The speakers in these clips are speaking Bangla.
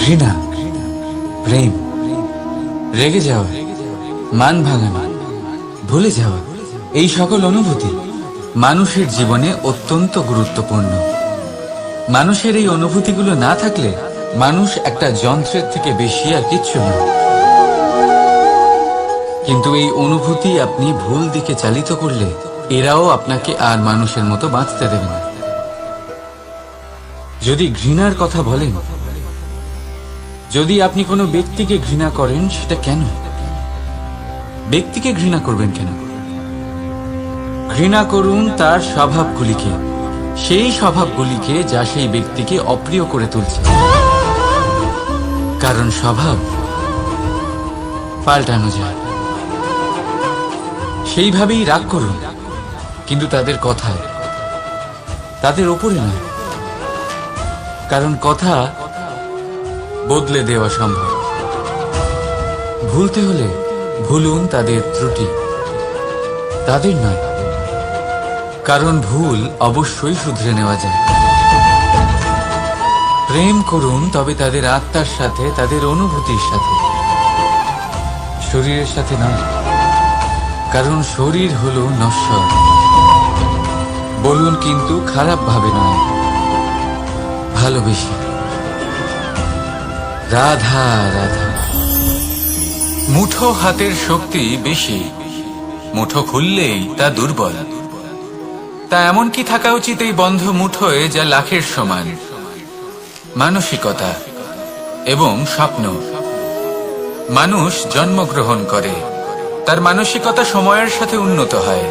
ঘৃণা, প্রেম, রেগে যাওয়া, মান ভাঙানো, ভুলে যাওয়া, এই সকল অনুভূতি মানুষের জীবনে অত্যন্ত গুরুত্বপূর্ণ। মানুষের এই অনুভূতিগুলো না থাকলে মানুষ একটা যন্ত্রের থেকে বেশি আর কিচ্ছু নয়। কিন্তু এই অনুভূতি আপনি ভুল দিকে চালিত করলে এরাও আপনাকে আর মানুষের মতো বাঁচতে দেবে না। যদি ঘৃণার কথা বলেন, যদি আপনি কোনো ব্যক্তিকে ঘৃণা করেন, সেটা কেন? ব্যক্তিকে ঘৃণা করবেন কেন? ঘৃণা করুন তার স্বভাবগুলিকে, সেই স্বভাবগুলিকে যা সেই ব্যক্তিকে অপ্রিয় করে তুলছে। কারণ স্বভাব পাল্টানো যায়। সেইভাবেই রাগ করুন, কিন্তু তাদের কথায়, তাদের ওপরে নয়। কারণ কথা বদলে দেওয়া সম্ভব। ভুলতে হলে ভুলুন তাদের ত্রুটি, তাদের নয়। কারণ ভুল অবশ্যই শুধরে নেওয়া যায়। প্রেম করুন তবে তাদের আত্মার সাথে, তাদের অনুভূতির সাথে, শরীরের সাথে নয়। কারণ শরীর হলো নশ্বর। বলুন কিন্তু খারাপ ভাবে নয়, ভালোবেসে। রাধা রাধা। মুঠো হাতের শক্তি বেশি, মুঠো খুললেই তা দুর্বল। তা এমন কি থাকা উচিত এই বন্ধ মুঠোয় যা লাখের সমান? মানসিকতা এবং স্বপ্ন। মানুষ জন্মগ্রহণ করে, তার মানসিকতা সময়ের সাথে উন্নত হয়।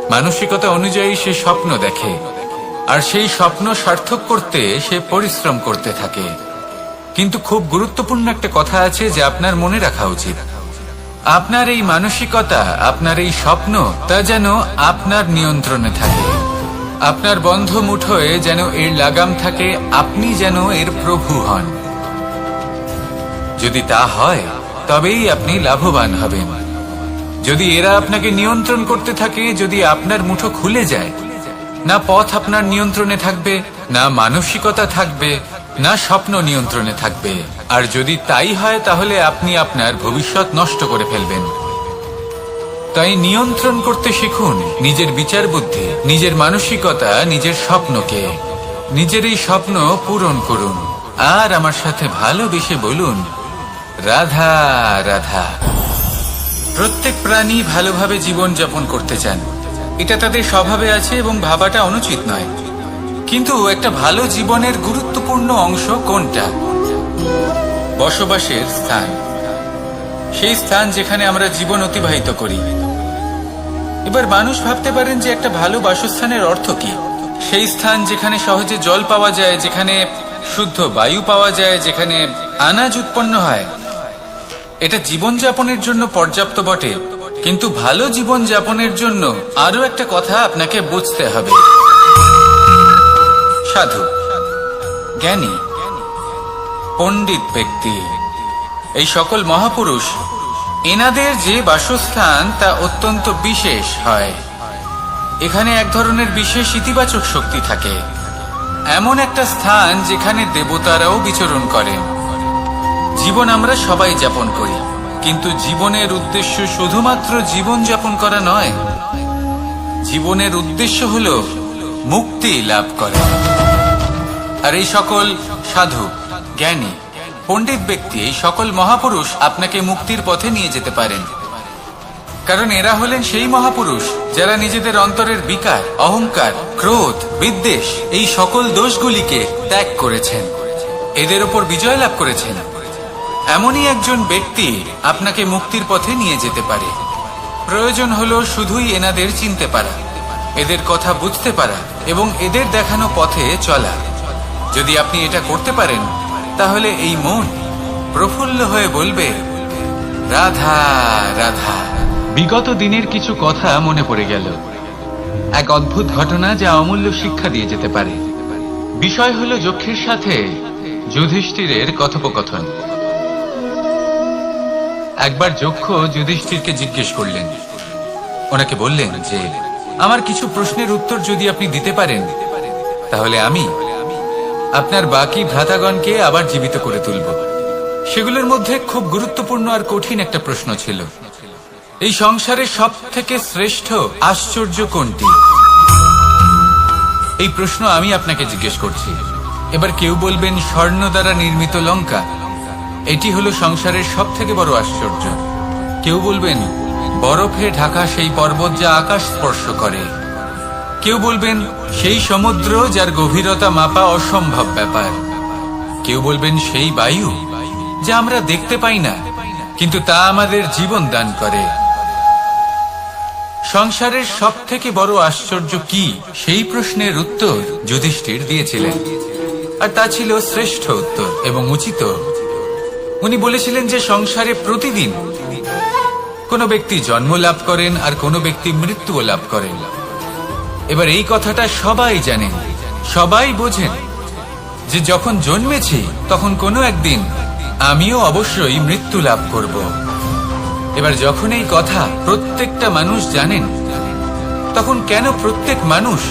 মানসিকতা অনুযায়ী সে স্বপ্ন দেখে, আর সেই স্বপ্ন সার্থক করতে সে পরিশ্রম করতে থাকে। কিন্তু খুব গুরুত্বপূর্ণ একটা কথা আছে যে আপনার মনে রাখা উচিত। আপনার এই মানসিকতা, আপনার এই স্বপ্ন, তা যেন আপনার নিয়ন্ত্রণে থাকে। আপনার বন্ধ মুঠোয় যেন এর লাগাম থাকে, আপনি যেন এর প্রভু হন। যদি তা হয় তবেই আপনি লাভবান হবেন। যদি এরা আপনাকে নিয়ন্ত্রণ করতে থাকে, যদি আপনার মুঠো খুলে যায়, না পথ আপনার নিয়ন্ত্রণে থাকবে, না মানসিকতা থাকবে, না স্বপ্ন নিয়ন্ত্রণে থাকবে। আর যদি তাই হয় তাহলে আপনি আপনার ভবিষ্যৎ নষ্ট করে ফেলবেন। তাই নিয়ন্ত্রণ করতে শিখুন নিজের বিচার বুদ্ধি, নিজের মানসিকতা, নিজের স্বপ্নকে। নিজের এই স্বপ্ন পূরণ করুন আর আমার সাথে ভালোবেসে বলুন, রাধা রাধা। প্রত্যেক প্রাণী ভালোভাবে জীবন যাপন করতে চান, এটা তাদের স্বভাবে আছে এবং ভাবাটা অনুচিত নয়। কিন্তু একটা ভালো জীবনের গুরুত্বপূর্ণ অংশ কোনটা? বসবাসের স্থান। সেই স্থান যেখানে আমরা জীবন অতিবাহিত করি। এবার মানুষ ভাবতে পারেন যে একটা ভালো বাসস্থানের অর্থ কি? সেই স্থান যেখানে সহজে জল পাওয়া যায়, যেখানে শুদ্ধ বায়ু পাওয়া যায়, যেখানে আনাজ উৎপন্ন হয়। এটা জীবনযাপনের জন্য পর্যাপ্ত বটে, কিন্তু ভালো জীবন যাপনের জন্য আরো একটা কথা আপনাকে বুঝতে হবে। সাধু, জ্ঞানী, পণ্ডিত ব্যক্তি, এই সকল মহাপুরুষ, এনাদের যে বাসস্থান তা অত্যন্ত বিশেষ হয়। এখানে এক ধরনের বিশেষ ইতিবাচক শক্তি থাকে। এমন একটা স্থান যেখানে দেবতারাও বিচরণ করেন। জীবন আমরা সবাই যাপন করি, কিন্তু জীবনের উদ্দেশ্য শুধুমাত্র জীবন যাপন করা নয়। জীবনের উদ্দেশ্য হল মুক্তি লাভ করা। আর এই সকল সাধু, জ্ঞানী, পণ্ডিত ব্যক্তি, এই সকল মহাপুরুষ আপনাকে মুক্তির পথে নিয়ে যেতে পারেন। কারণ এরা হলেন সেই মহাপুরুষ যারা নিজেদের অন্তরের বিকার, অহংকার, ক্রোধ, বিদ্বেষ, এই সকল দোষগুলিকে ত্যাগ করেছেন, এদের উপর বিজয় লাভ করেছেন। এমনই একজন ব্যক্তি আপনাকে মুক্তির পথে নিয়ে যেতে পারে। প্রয়োজন হলো শুধুই এনাদের চিনতে পারা, এদের কথা বুঝতে পারা এবং এদের দেখানো পথে চলা। যদি আপনি এটা করতে পারেন, তাহলে এই মন প্রফুল্ল হয়ে বলবে, রাধা রাধা। বিগত দিনের কিছু কথা মনে পড়ে গেল। এক অদ্ভুত ঘটনা যা অমূল্য শিক্ষা দিয়ে যেতে পারে। বিষয় হলো যক্ষের সাথে যুধিষ্ঠিরের কথোপকথন। একবার যক্ষ যুধিষ্ঠিরকে জিজ্ঞেস করলেন, ওনাকে বললেন যে আমার কিছু প্রশ্নের উত্তর যদি আপনি দিতে পারেন, তাহলে আমি আপনার বাকি ভ্রাতাগণকে আবার জীবিত করে তুলব। সেগুলোর মধ্যে খুব গুরুত্বপূর্ণ আর কঠিন একটা প্রশ্ন ছিল, এই সংসারে সব থেকে শ্রেষ্ঠ আশ্চর্য কোনটি? এই প্রশ্ন আমি আপনাকে জিজ্ঞেস করছি। এবার কেউ বলবেন স্বর্ণ দ্বারা নির্মিত লঙ্কা, এটি হলো সংসারের সব থেকে বড় আশ্চর্য। কেউ বলবেন বরফে ঢাকা সেই পর্বত যা আকাশ স্পর্শ করে। কেউ বলবেন সেই সমুদ্র যার গভীরতা মাপা অসম্ভব ব্যাপার। কেউ বলবেন সেই বায়ু যা আমরা দেখতে পাই না, কিন্তু তা আমাদের জীবন দান করে। সংসারের সব থেকে বড় আশ্চর্য কি, সেই প্রশ্নের উত্তর যুধিষ্ঠির দিয়েছিলেন, আর তা ছিল শ্রেষ্ঠ উত্তর এবং উচিত। উনি বলেছিলেন যে সংসারে প্রতিদিন কোনো ব্যক্তি জন্ম লাভ করেন আর কোনো ব্যক্তি মৃত্যুও লাভ করেন। এবার এই কথাটা সবাই জানেন, সবাই বোঝেন যে যখন জন্মেছি তখন কোনো একদিন আমিও অবশ্যই মৃত্যু লাভ করব। এবার যখন এই কথা প্রত্যেকটা মানুষ জানেন, তখন কেন প্রত্যেক মানুষ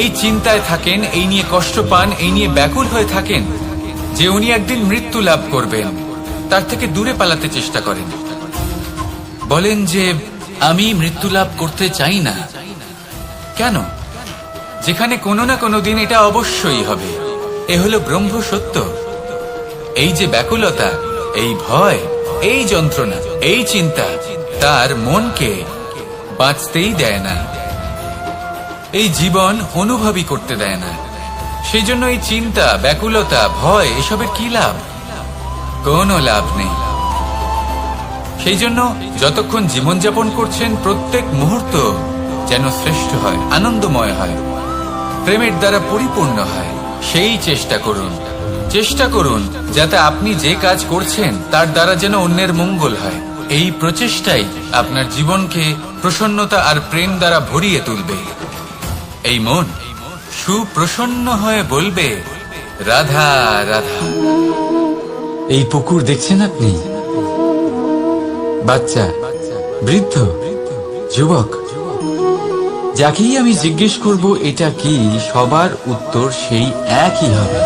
এই চিন্তায় থাকেন, এই নিয়ে কষ্ট পান, এই নিয়ে ব্যাকুল হয়ে থাকেন যে উনি একদিন মৃত্যু লাভ করবেন, তার থেকে দূরে পালাতে চেষ্টা করেন? বলেন যে আমি মৃত্যু লাভ করতে চাই না। কেন? যেখানে কোনো না কোনো দিন এটা অবশ্যই হবে। এ হলো ব্রহ্ম সত্য। এই যে ব্যাকুলতা, এই ভয়, এই যন্ত্রণা, এই চিন্তা তার মনকে বাঁচতেই দেয় না, এই জীবন অনুভবই করতে দেয় না। সেই জন্য এই চিন্তা, ব্যাকুলতা, ভয় এসবের কি লাভ? কোনো লাভ নেই। সেই জন্য যতক্ষণ জীবনযাপন করছেন প্রত্যেক মুহূর্ত যেন শ্রেষ্ঠ হয়, আনন্দময় হয়, প্রেমের দ্বারা পরিপূর্ণ হয়, সেই চেষ্টা করুন। চেষ্টা করুন যাতে আপনি যে কাজ করছেন তার দ্বারা যেন অন্যের মঙ্গল হয়। এই প্রচেষ্টাই আপনার জীবনকে প্রসন্নতা আর প্রেম দ্বারা ভরিয়ে তুলবে। এই মন সুপ্রসন্ন হয়ে বলবে রাধা রাধা। এই পুকুর দেখছেন আপনি? বাচ্চা, বৃদ্ধ, যুবক, যাকেই আমি জিজ্ঞেস করব এটা কি, সবার উত্তর সেই একই হবে।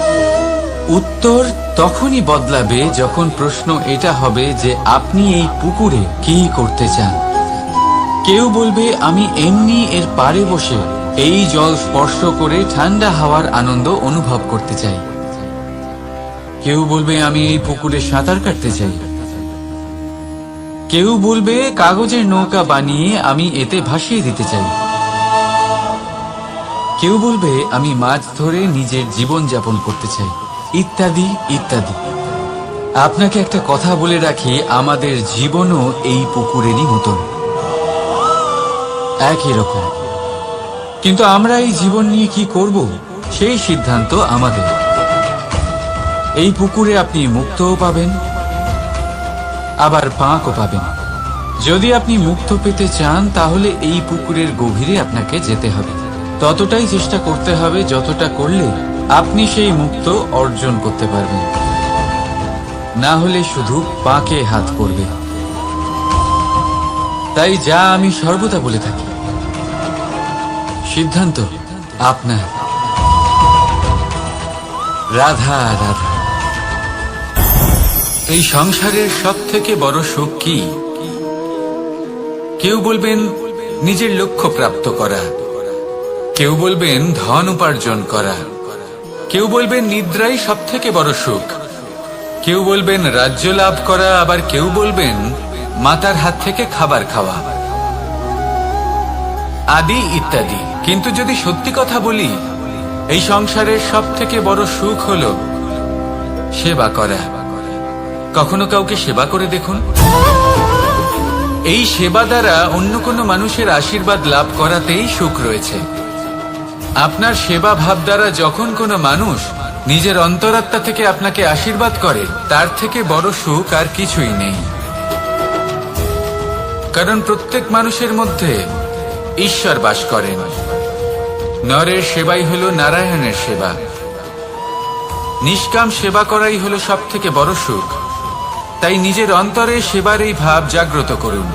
উত্তর তখনই বদলাবে যখন প্রশ্ন এটা হবে যে আপনি এই পুকুরে কি করতে চান। কেউ বলবে আমি এমনি এর পাড়ে বসে এই জল স্পর্শ করে ঠান্ডা হাওয়ার আনন্দ অনুভব করতে চাই। কেউ বলবে আমি এই পুকুরে সাঁতার কাটতে চাই। কেউ বলবে কাগজের নৌকা বানিয়ে আমি এতে ভাসিয়ে দিতে চাই। কেউ বলবে আমি মাছ ধরে নিজের জীবন যাপন করতে চাই, ইত্যাদি ইত্যাদি। আপনাকে একটা কথা বলে রাখি, আমাদের জীবনও এই পুকুরেরই মতন, একই রকম। কিন্তু আমরা এই জীবন নিয়ে কি করব সেই সিদ্ধান্ত আমাদের। এই পুকুরে আপনি মুক্তও পাবেন, আবার পাঁকও পাবেন। যদি আপনি মুক্ত পেতে চান তাহলে এই পুকুরের গভীরে আপনাকে যেতে হবে, ততটাই চেষ্টা করতে হবে যতটা করলে আপনি সেই মুক্ত অর্জন করতে পারবেন। না হলে শুধু পাঁকে হাত পড়বে। তাই যা আমি সর্বদা বলে থাকি, সিদ্ধান্ত আপনার। রাধা রাধা। এই সংসারের সব থেকে বড় সুখ কি? কেউ বলবেন নিজের লক্ষ্য প্রাপ্ত করা, কেউ বলবেন ধন উপার্জন করা, কেউ বলবেন নিদ্রাই সব থেকে বড় সুখ, কেউ বলবেন রাজ্য লাভ করা, আবার কেউ বলবেন মাতার হাত থেকে খাবার খাওয়া, আদি ইত্যাদি। কিন্তু যদি সত্যি কথা বলি, এই সংসারের সব থেকে বড় সুখ হলো সেবা করা। কখনো কাউকে সেবা করে দেখুন। এই সেবা দ্বারা অন্য কোনো মানুষের আশীর্বাদ লাভ করাতেই সুখ রয়েছে। আপনার সেবা ভাব দ্বারা যখন কোনো মানুষ নিজের অন্তরাত্মা থেকে আপনাকে আশীর্বাদ করে, তার থেকে বড় সুখ আর কিছুই নেই। কারণ প্রত্যেক মানুষের মধ্যে ঈশ্বর বাস করেন। নরের সেবাই হলো নারায়ণের সেবা। নিষ্কাম সেবা করাই হলো সব থেকে বড় সুখ। তাই নিজের অন্তরে সেবার এই ভাব জাগ্রত করুন।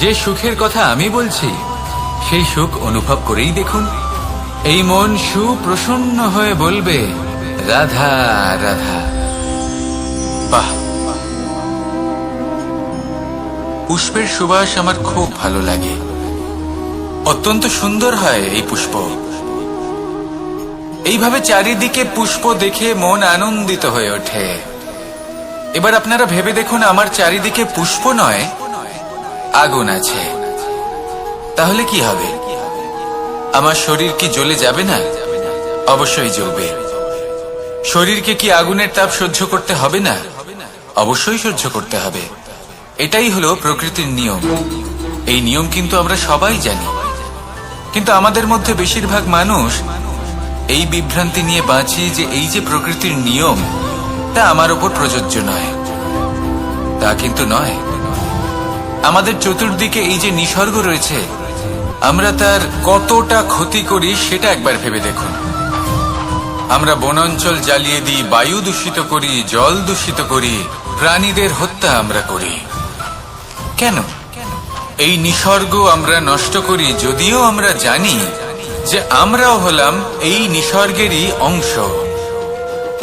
যে সুখের কথা আমি বলছি সেই সুখ অনুভব করেই দেখুন। এই মন সুপ্রসন্ন হয়ে বলবে রাধা রাধা। বাহ, পুষ্পের সুবাস আমার খুব ভালো লাগে। অত্যন্ত সুন্দর হয় এই পুষ্প। এইভাবে চারিদিকে পুষ্প দেখে মন আনন্দিত হয়ে ওঠে। এবার আপনারা ভেবে দেখুন, আমার চারিদিকে পুষ্প নয়, আগুন আছে। তাহলে কি হবে? আমার শরীর কি জ্বলে যাবে না? অবশ্যই জ্বলবে। শরীরকে কি আগুনের তাপ সহ্য করতে হবে না? অবশ্যই সহ্য করতে হবে। এটাই হলো প্রকৃতির নিয়ম। এই নিয়ম কিন্তু আমরা সবাই জানি, কিন্তু আমাদের মধ্যে বেশিরভাগ মানুষ এই বিভ্রান্তি নিয়ে বাঁচি যে এই যে প্রকৃতির নিয়ম, তা আমার উপর প্রযোজ্য নয়। তা কিন্তু নয়। আমাদের চতুর্দিকে এই যে নিসর্গ রয়েছে, আমরা তার কতটা ক্ষতি করি সেটা একবার ভেবে দেখুন। আমরা বনাঞ্চল জ্বালিয়ে দিই, বায়ু দূষিত করি, জল দূষিত করি, প্রাণীদের হত্যা আমরা করি। কেন? এই নিসর্গ আমরা নষ্ট করি, যদিও আমরা জানি যে আমরাও হলাম এই নিসর্গেরই অংশ।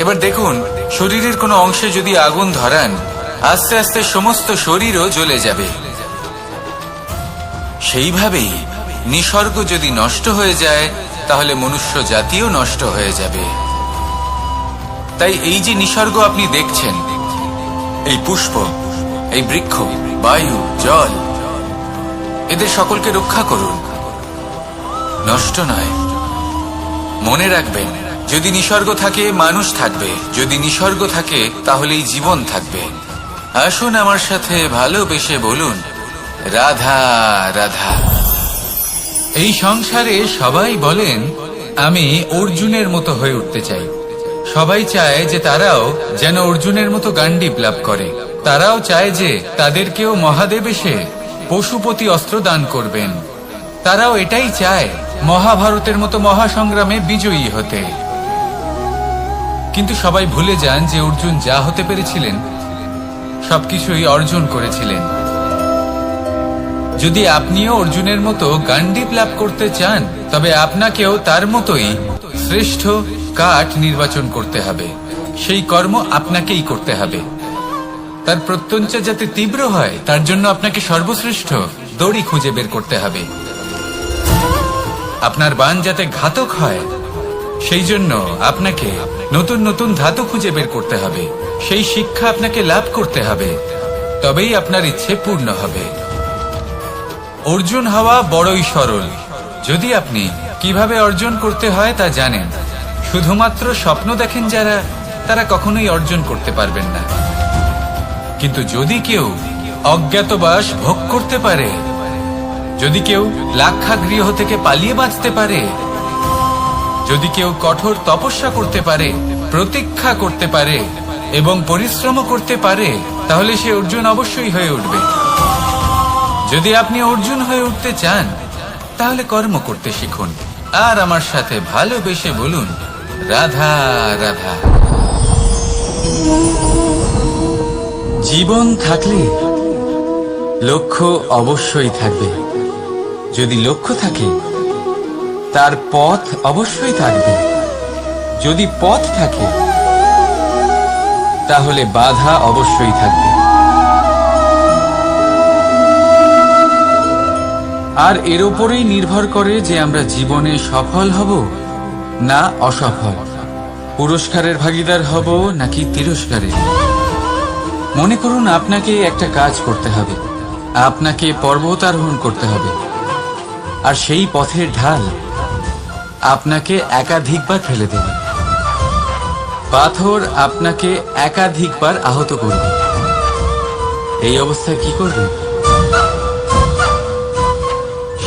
এবার দেখুন, শরীরের কোনো অংশে যদি আগুন ধরান, আস্তে আস্তে সমস্ত শরীরও জ্বলে যাবে। সেইভাবেই নিসর্গ যদি নষ্ট হয়ে যায়, তাহলে মনুষ্য জাতিও নষ্ট হয়ে যাবে। তাই এই যে নিসর্গ আপনি দেখছেন, এই পুষ্প, এই বৃক্ষ, বায়ু, জল, এদের সকলকে রক্ষা করুন, নষ্ট নয়। মনে রাখবেন, যদি নিসর্গ থাকে মানুষ থাকবে, যদি নিসর্গ থাকে তাহলেই জীবন থাকবে। আসুন আমার সাথে ভালোবেসে বলুন, রাধা রাধা। এই সংসারে সবাই বলেন, আমি অর্জুনের মতো হয়ে উঠতে চাই। সবাই চায় যে তারাও যেন অর্জুনের মতো গান্ডীব লাভ করে। তারাও চায় যে তাদেরকেও মহাদেব এসে পশুপতি অস্ত্র দান করবেন। তারাও এটাই চায় মহাভারতের মতো মহাসংগ্রামে বিজয়ী হতে। কিন্তু সবাই ভুলে যান যে অর্জুন যা হতে পেরেছিলেন সবকিছুই অর্জন করেছিলেন। যদি আপনিও অর্জুনের মতো গান্ডীব লাভ করতে চান, তবে আপনাকেও তার মতোই শ্রেষ্ঠ কাঠ নির্বাচন করতে হবে। সেই কর্ম আপনাকেই করতে হবে। তার প্রত্যঞ্চা যাতে তীব্র হয়, তার জন্য আপনাকে সর্বশ্রেষ্ঠ দড়ি খুঁজে বের করতে হবে। আপনার বাণ যাতে ঘাতক হয়, সেই জন্য আপনাকে নতুন নতুন ধাতু খুঁজে বের করতে হবে। সেই শিক্ষা আপনাকে লাভ করতে হবে, তবেই আপনার ইচ্ছে পূর্ণ হবে। অর্জুন হওয়া বড়ই সরল, যদি আপনি কিভাবে অর্জন করতে হয় তা জানেন। শুধুমাত্র স্বপ্ন দেখেন যারা, তারা কখনোই অর্জন করতে পারবেন না। কিন্তু যদি কেউ অজ্ঞাতবাস ভোগ করতে পারে, যদি কেউ লাক্ষাগৃহ থেকে পালিয়ে বাঁচতে পারে, যদি কেউ কঠোর তপস্যা করতে পারে, প্রতীক্ষা করতে পারে এবং পরিশ্রম করতে পারে, তাহলে সে অর্জুন অবশ্যই হয়ে উঠবে। যদি আপনি অর্জুন হয়ে উঠতে চান, তাহলে কর্ম করতে শিখুন আর আমার সাথে ভালোবেসে বলুন, রাধা রাধা। জীবন থাকলে লক্ষ্য অবশ্যই থাকবে। যদি লক্ষ্য থাকে, তার পথ অবশ্যই থাকবে। যদি পথ থাকে, তাহলে বাধা অবশ্যই থাকবে। আর এর উপরেই নির্ভর করে যে আমরা জীবনে সফল হব না অসফল, পুরস্কারের ভাগীদার হব নাকি তিরস্কারের। মনে করুন, আপনাকে একটা কাজ করতে হবে, আপনাকে পর্বত আরোহণ করতে হবে, আর সেই পথের ঢাল আপনাকে একাধিকবার ফেলে দেবে। পাথর আপনাকে একাধিকবার আহত করবে। এই অবস্থায় কি করবে?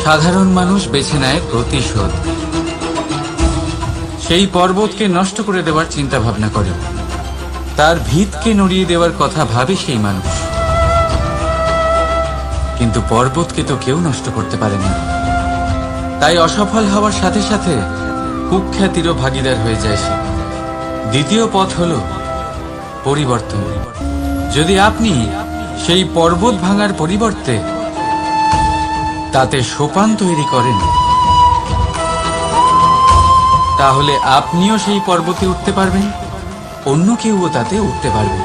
সাধারণ মানুষ বেছে নেয় প্রতিশোধ। সেই পর্বতকে নষ্ট করে দেওয়ার চিন্তা ভাবনা করে, তার ভিতকে নড়িয়ে দেওয়ার কথা ভাবে সেই মানুষ। কিন্তু পর্বতকে তো কেউ নষ্ট করতে পারে না। তাই অসফল হওয়ার সাথে সাথে কুখ্যাতিরও ভাগীদার হয়ে যায় সে। দ্বিতীয় পথ হল পরিবর্তন। যদি আপনি সেই পর্বত ভাঙার পরিবর্তে তাতে সোপান তৈরি করেন, তাহলে আপনিও সেই পর্বতে উঠতে পারবেন, অন্য কেউও তাতে উঠতে পারবে,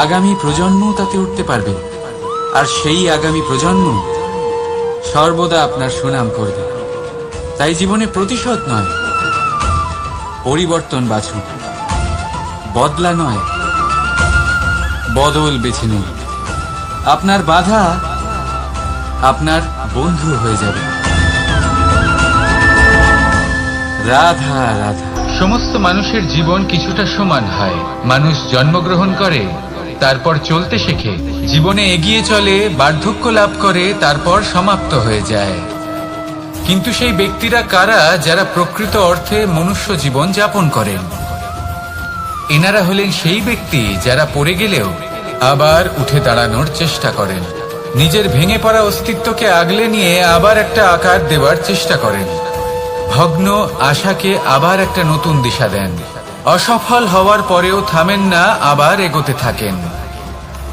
আগামী প্রজন্মও তাতে উঠতে পারবে। আর সেই আগামী প্রজন্ম সর্বদা আপনার সুনাম করবে। তাই জীবনে প্রতিশোধ নয়, পরিবর্তন বাছুন। বদলা নয়, বদল বেছে নিন। আপনার বাধা আপনার বন্ধু হয়ে যাবে। রাধা রাধা। সমস্ত মানুষের জীবন কিছুটা সমান হয়। মানুষ জন্মগ্রহণ করে, তারপর চলতে শেখে, জীবনে এগিয়ে চলে, বার্ধক্য লাভ করে, তারপর সমাপ্ত হয়ে যায়। কিন্তু সেই ব্যক্তিরা কারা যারা প্রকৃত অর্থে মনুষ্য জীবন যাপন করেন? এনারা হলেন সেই ব্যক্তি যারা পড়ে গেলেও আবার উঠে দাঁড়ানোর চেষ্টা করেন, নিজের ভেঙে পড়া অস্তিত্বকে আগলে নিয়ে আবার একটা আকার দেওয়ার চেষ্টা করেন, ভগ্ন আশাকে আবার একটা নতুন দিশা দেন। অসফল হওয়ার পরেও থামেন না, আবার এগোতে থাকেন।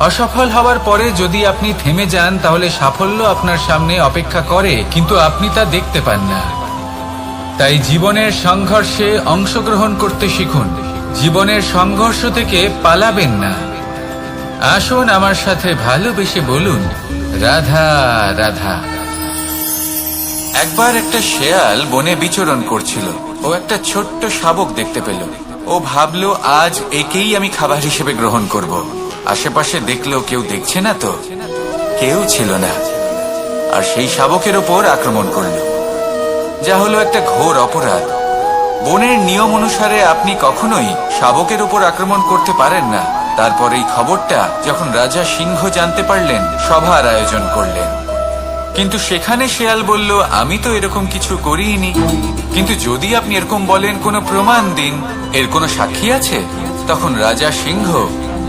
অসফল হওয়ার পরে যদি আপনি থেমে যান তাহলে সাফল্য আপনার সামনে অপেক্ষা করে, কিন্তু আপনি তা দেখতে পান না। তাই জীবনের সংঘর্ষে অংশগ্রহণ করতে শিখুন। জীবনের সংঘর্ষ থেকে পালাবেন না। আসুন আমার সাথে ভালোবেসে বলুন, রাধা রাধা। একবার একটা শেয়াল বনে বিচরণ করছিল। ও একটা ছোট্ট শাবক দেখতে পেল। ও ভাবলো, আজ একেই আমি খাবার হিসেবে গ্রহণ করব। আশেপাশে দেখলো কেউ দেখছে না, তো কেউ ছিল না। আর সেই শাবকের ওপর আক্রমণ করলো, যা হলো একটা ঘোর অপরাধ। বনের নিয়ম অনুসারে আপনি কখনোই শাবকের উপর আক্রমণ করতে পারেন না। তারপর এই খবরটা যখন রাজা সিংহ জানতে পারলেন, সভার আয়োজন করলেন। কিন্তু সেখানে শেয়াল বলল, আমি তো এরকম কিছু করিনি। কিন্তু যদি আপনি এরকম বলেন, কোনো প্রমাণ দিন, এর কোনো সাক্ষী আছে? তখন রাজা সিংহ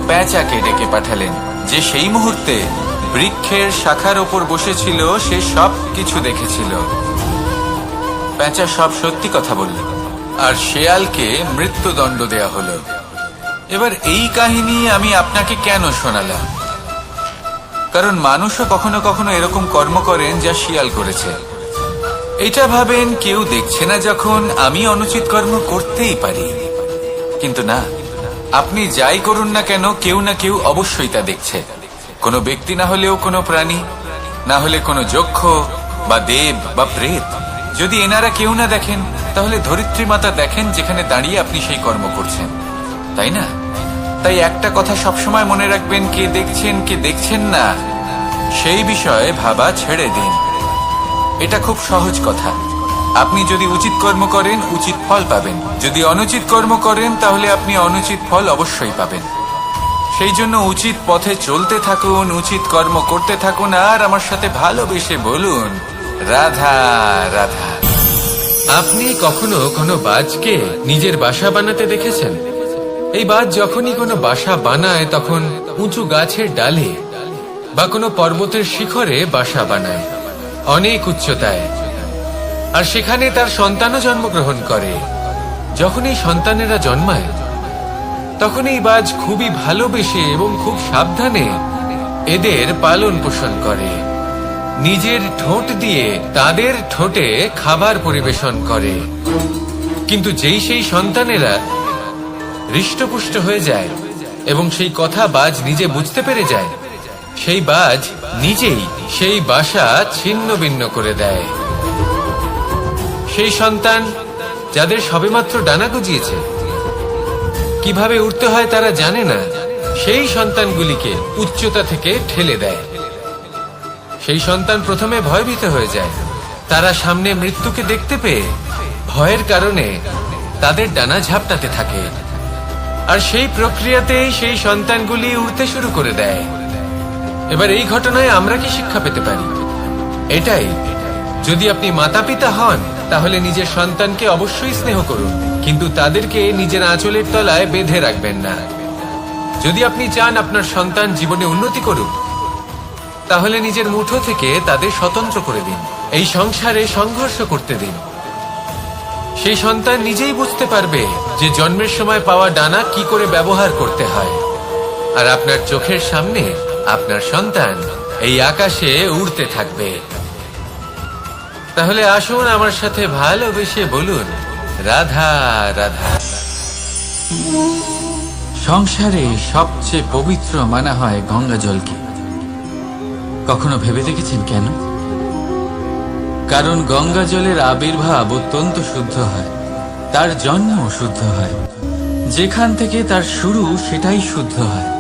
পেঁচাকে ডেকে পাঠালেন, যে সেই মুহূর্তে বৃক্ষের শাখার ওপর বসেছিল। সে সব কিছু দেখেছিল। পেঁচা সব সত্যি কথা বলল, আর শেয়ালকে মৃত্যুদণ্ড দেয়া হলো। এবার এই কাহিনী আমি আপনাকে কেন শোনালাম? কারণ মানুষও কখনো কখনো এরকম কর্ম করেন যা শিয়াল করেছে। এটা ভাবেন কেউ দেখছে না, যখন আমি অনুচিত কর্ম করতেই পারি। কিন্তু না, আপনি যাই করুন না কেন, কেউ না কেউ অবশ্যই তা দেখছে। কোনো ব্যক্তি না হলেও কোনো প্রাণী, না হলে কোনো যক্ষ বা দেব বা প্রেত। যদি এনারা কেউ না দেখেন, তাহলে ধরিত্রী মাতা দেখেন, যেখানে দাঁড়িয়ে আপনি সেই কর্ম করছেন, তাই না? তাই একটা কথা সবসময় মনে রাখবেন, কে দেখছেন কে দেখছেন না সেই বিষয়ে ভাবা ছেড়ে দিন। এটা খুব সহজ কথা। আপনি যদি উচিত কর্ম করেন, উচিত ফল পাবেন। যদি অনুচিত কর্ম করেন, তাহলে আপনি অনুচিত ফল অবশ্যই পাবেন। সেই জন্য উচিত পথে চলতে থাকুন, উচিত কর্ম করতে থাকুন, আর আমার সাথে ভালোবেসে বলুন, রাধা রাধা। আপনি কখনো কোনো বাজকে নিজের বাসা বানাতে দেখেছেন? এই বাজ যখনই কোনো বাসা বানায়, তখন উঁচু গাছের ডালে বা কোনো পর্বতের শিখরে বাসা বানায়, অনেক উচ্চতায়। আর সেখানে তার সন্তানও জন্মগ্রহণ করে। যখন এই সন্তানেরা জন্মায়, তখন এই বাজ খুবই ভালোবেসে এবং খুব সাবধানে এদের পালন পোষণ করে। নিজের ঠোঁট দিয়ে তাদের ঠোঁটে খাবার পরিবেশন করে। কিন্তু যেই সেই সন্তানেরা হৃষ্টপুষ্ট হয়ে যায় এবং সেই কথা বাজ নিজে বুঝতে পেরে যায়, সেই বাজ নিজেই সেই বাসা ছিন্ন ভিন্ন করে দেয়। সেই সন্তান যাদের সবেমাত্র ডানা গজিয়েছে, কিভাবে উঠতে হয় তারা জানে না, সেই সন্তানগুলিকে উচ্চতা থেকে ঠেলে দেয়। সেই সন্তান প্রথমে ভয়ভীত হয়ে যায়। তারা সামনে মৃত্যুকে দেখতে পেয়ে ভয়ের কারণে তাদের ডানা ঝাপটাতে থাকে। আর সেই প্রক্রিয়াতেই সেই সন্তানগুলি উড়তে শুরু করে দেয়। এবার এই ঘটনায় আমরা কি শিক্ষা পেতে পারি? এটাই, যদি আপনি মাতা পিতা হন, তাহলে নিজের সন্তানকে অবশ্যই স্নেহ করুন, কিন্তু তাদেরকে নিজের আঁচলের তলায় বেঁধে রাখবেন না। যদি আপনি চান আপনার সন্তান জীবনে উন্নতি করুক, তাহলে নিজের মুঠো থেকে তাদের স্বতন্ত্র করে দিন। এই সংসারে সংঘর্ষ করতে দিন। সেই সন্তান নিজেই বুঝতে পারবে যে জন্মের সময় পাওয়া ডানা কি করে ব্যবহার করতে হয়। আর আপনার চোখের সামনে আপনার সন্তান এই আকাশে উড়তে থাকবে। তাহলে আসুন আমার সাথে ভালোবেসে বলুন, রাধা রাধা। সংসারে সবচেয়ে পবিত্র মানা হয় গঙ্গা জলকে। কখনো ভেবে দেখেছেন কেন? কারণ গঙ্গা জলের আবির্ভাব অত্যন্ত শুদ্ধ হয়, তার জন্ম শুদ্ধ হয়, যেখান থেকে তার শুরু সেটাই শুদ্ধ হয়।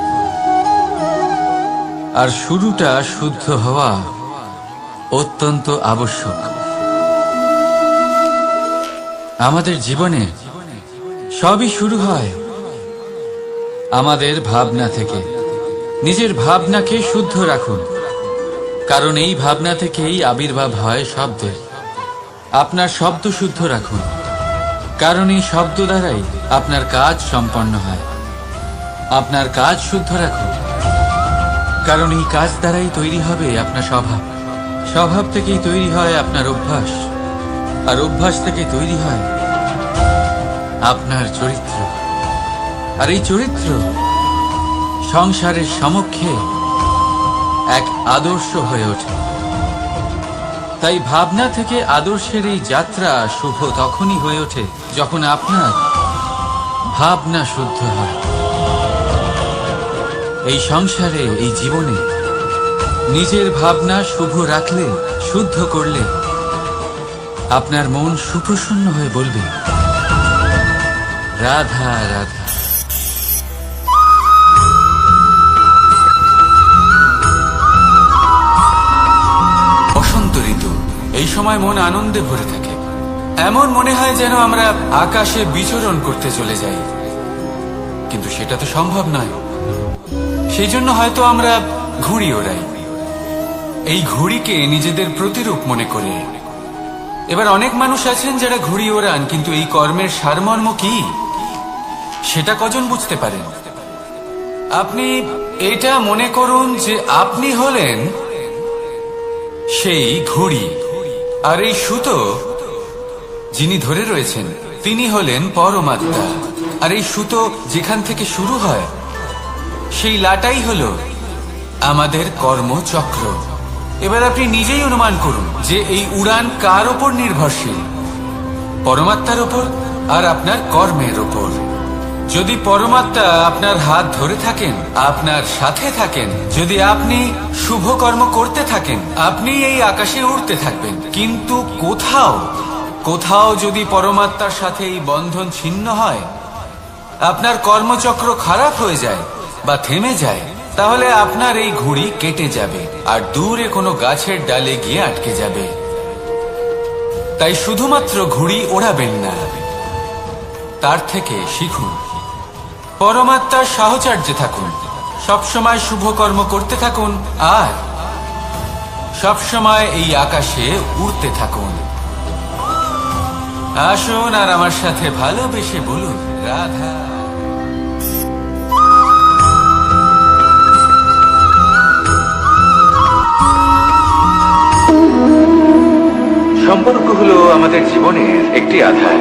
আর শুরুটা শুদ্ধ হওয়া অত্যন্ত আবশ্যক। আমাদের জীবনে সবই শুরু হয় আমাদের ভাবনা থেকে। নিজের ভাবনাকে শুদ্ধ রাখুন, কারণ এই ভাবনা থেকেই আবির্ভাব হয় শব্দের। আপনার শব্দ শুদ্ধ রাখুন, কারণ এই শব্দ দ্বারাই আপনার কাজ সম্পন্ন হয়। আপনার কাজ শুদ্ধ রাখুন, কারণ এই কাজ দ্বারাই তৈরি হবে আপনার স্বভাব। স্বভাব থেকেই তৈরি হয় আপনার অভ্যাস, আর অভ্যাস থেকে তৈরি হয় আপনার চরিত্র। আর এই চরিত্র সংসারের সমক্ষে এক আদর্শ হয়ে ওঠে। তাই ভাবনা থেকে আদর্শের এই যাত্রা শুভ তখনই হয়ে ওঠে যখন আপনার ভাবনা শুদ্ধ হয়। এই সংসারে, এই জীবনে নিজের ভাবনা শুভ রাখলে, শুদ্ধ করলে আপনার মন সুপ্রসন্ন হয়ে বলবে, রাধা রাধা। বসন্ত ঋতু, এই সময় মন আনন্দে ভরে থাকে। এমন মনে হয় যেন আমরা আকাশে বিচরণ করতে চলে যাই, কিন্তু সেটা তো সম্ভব নয়। সেই জন্য হয়তো আমরা ঘুড়ি ওড়াই, এই ঘুড়িকে নিজেদের প্রতিরূপ মনে করে। এবার অনেক মানুষ আছেন যারা ঘুড়ি ওড়ান, কিন্তু এই কর্মের সারমর্ম কি সেটা কজন বুঝতে পারেন? আপনি এটা মনে করুন যে আপনি হলেন সেই ঘুড়ি, আর এই সুতো যিনি ধরে রয়েছেন তিনি হলেন পরমাত্মা। আর এই সুতো যেখান থেকে শুরু হয় সেই লাটাই হলো আমাদের কর্মচক্র। এবার আপনি নিজেই অনুমান করুন যে এই উড়ান কার ওপর নির্ভরশীল? পরমাত্মার ওপর আর আপনার কর্মের ওপর। যদি পরমাত্মা আপনার হাত ধরে থাকেন, আপনার সাথে থাকেন, যদি আপনি শুভ কর্ম করতে থাকেন, আপনি এই আকাশে উড়তে থাকবেন। কিন্তু কোথাও কোথাও যদি পরমাত্মার সাথে এই বন্ধন ছিন্ন হয়, আপনার কর্মচক্র খারাপ হয়ে যায় বা থেমে যায়, তাহলে আপনার এই ঘুড়ি কেটে যাবে আর দূরে কোনো গাছের ডালে গিয়ে আটকে যাবে। তাই শুধুমাত্র ঘুড়ি ওড়াবেন না, তার থেকে শিখুন, পরমাত্মার সাহচর্যে থাকুন, সবসময় শুভ কর্ম করতে থাকুন, আর সবসময় এই আকাশে উড়তে থাকুন। আসুন আর আমার সাথে ভালোবেসে বলুন, রাধা। সম্পর্ক হলো আমাদের জীবনের একটি আধার।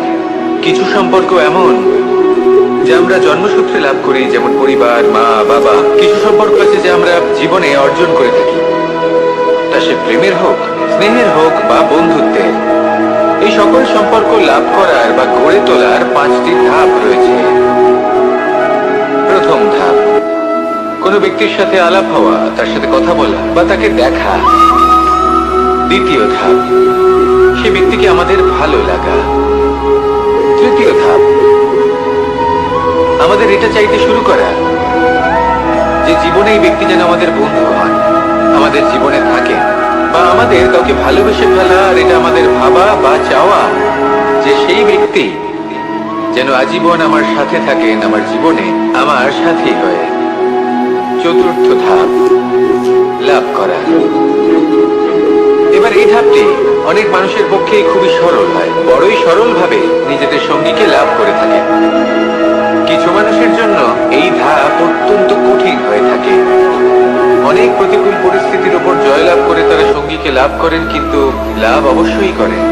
কিছু সম্পর্ক এমন যে আমরা জন্মসূত্রে লাভ করি, যেমন পরিবার, মা, বাবা। কিছু সম্পর্ক আছে যে আমরা জীবনে অর্জন করে থাকি, তা সে প্রেমের হোক, স্নেহের হোক বা বন্ধুত্বের। এই সকল সম্পর্ক লাভ করার বা গড়ে তোলার 5টি ধাপ রয়েছে। প্রথম ধাপ, কোনো ব্যক্তির সাথে আলাপ হওয়া, তার সাথে কথা বলা বা তাকে দেখা। দ্বিতীয় ধাপ, সে ব্যক্তিকে আমাদের ভালো লাগা। তৃতীয় ধাপ, আমাদের এটা চাইতে শুরু করা যে জীবনে এই ব্যক্তি যেন আমাদের বন্ধু হন, আমাদের জীবনে থাকে, বা আমাদের কাউকে ভালোবেসে ফেলা। আর এটা আমাদের ভাবা বা চাওয়া যে সেই ব্যক্তি যেন আজীবন আমার সাথে থাকেন, আমার জীবনে আমার সাথী হয়ে। চতুর্থ ধাপ, লাভ করা। এবার এই ধাপটি অনেক মানুষের পক্ষে খুবই সরল হয়, বড়ই সরল ভাবে নিজেদের সঙ্গীকে লাভ করে থাকে। কিছু মানুষের জন্য এই ধাপ অত্যন্ত কঠিন হয়ে থাকে। অনেক প্রতিকূল পরিস্থিতির উপর জয়লাভ করে তারা সঙ্গীকে লাভ করেন, কিন্তু লাভ অবশ্যই করেন।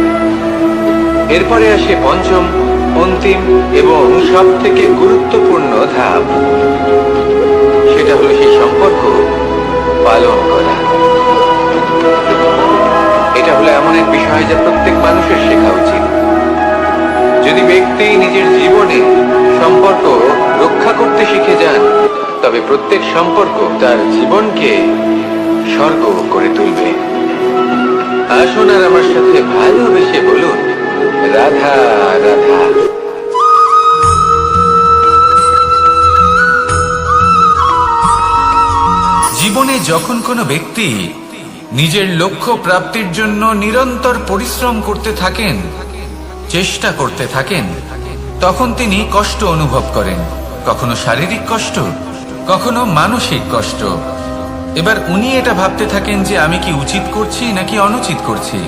এরপরে আসে পঞ্চম, অন্তিম এবং সব থেকে গুরুত্বপূর্ণ ধাপ। সেটা হলো সেই সম্পর্ক পালন করা। এটা হলো এমন এক বিষয় যা প্রত্যেক মানুষের শেখা উচিত। যদি ব্যক্তি নিজের জীবনে সম্পর্ক রক্ষা করতে শিখে যান, তবে প্রত্যেক সম্পর্ক তার জীবনকে স্বর্গ করে তুলবে। আসুন আর আমার সাথে ভালোবেসে বলুন, রাধা রাধা। জীবনে যখন কোনো ব্যক্তি নিজের লক্ষ্য প্রাপ্তির জন্য নিরন্তর পরিশ্রম করতে থাকেন, চেষ্টা করতে থাকেন, তখন তিনি কষ্ট অনুভব করেন, কখনো শারীরিক কষ্ট, কখনো মানসিক কষ্ট। এবার উনি এটা ভাবতে থাকেন যে আমি কি উচিত করছি নাকি অনুচিত করছি।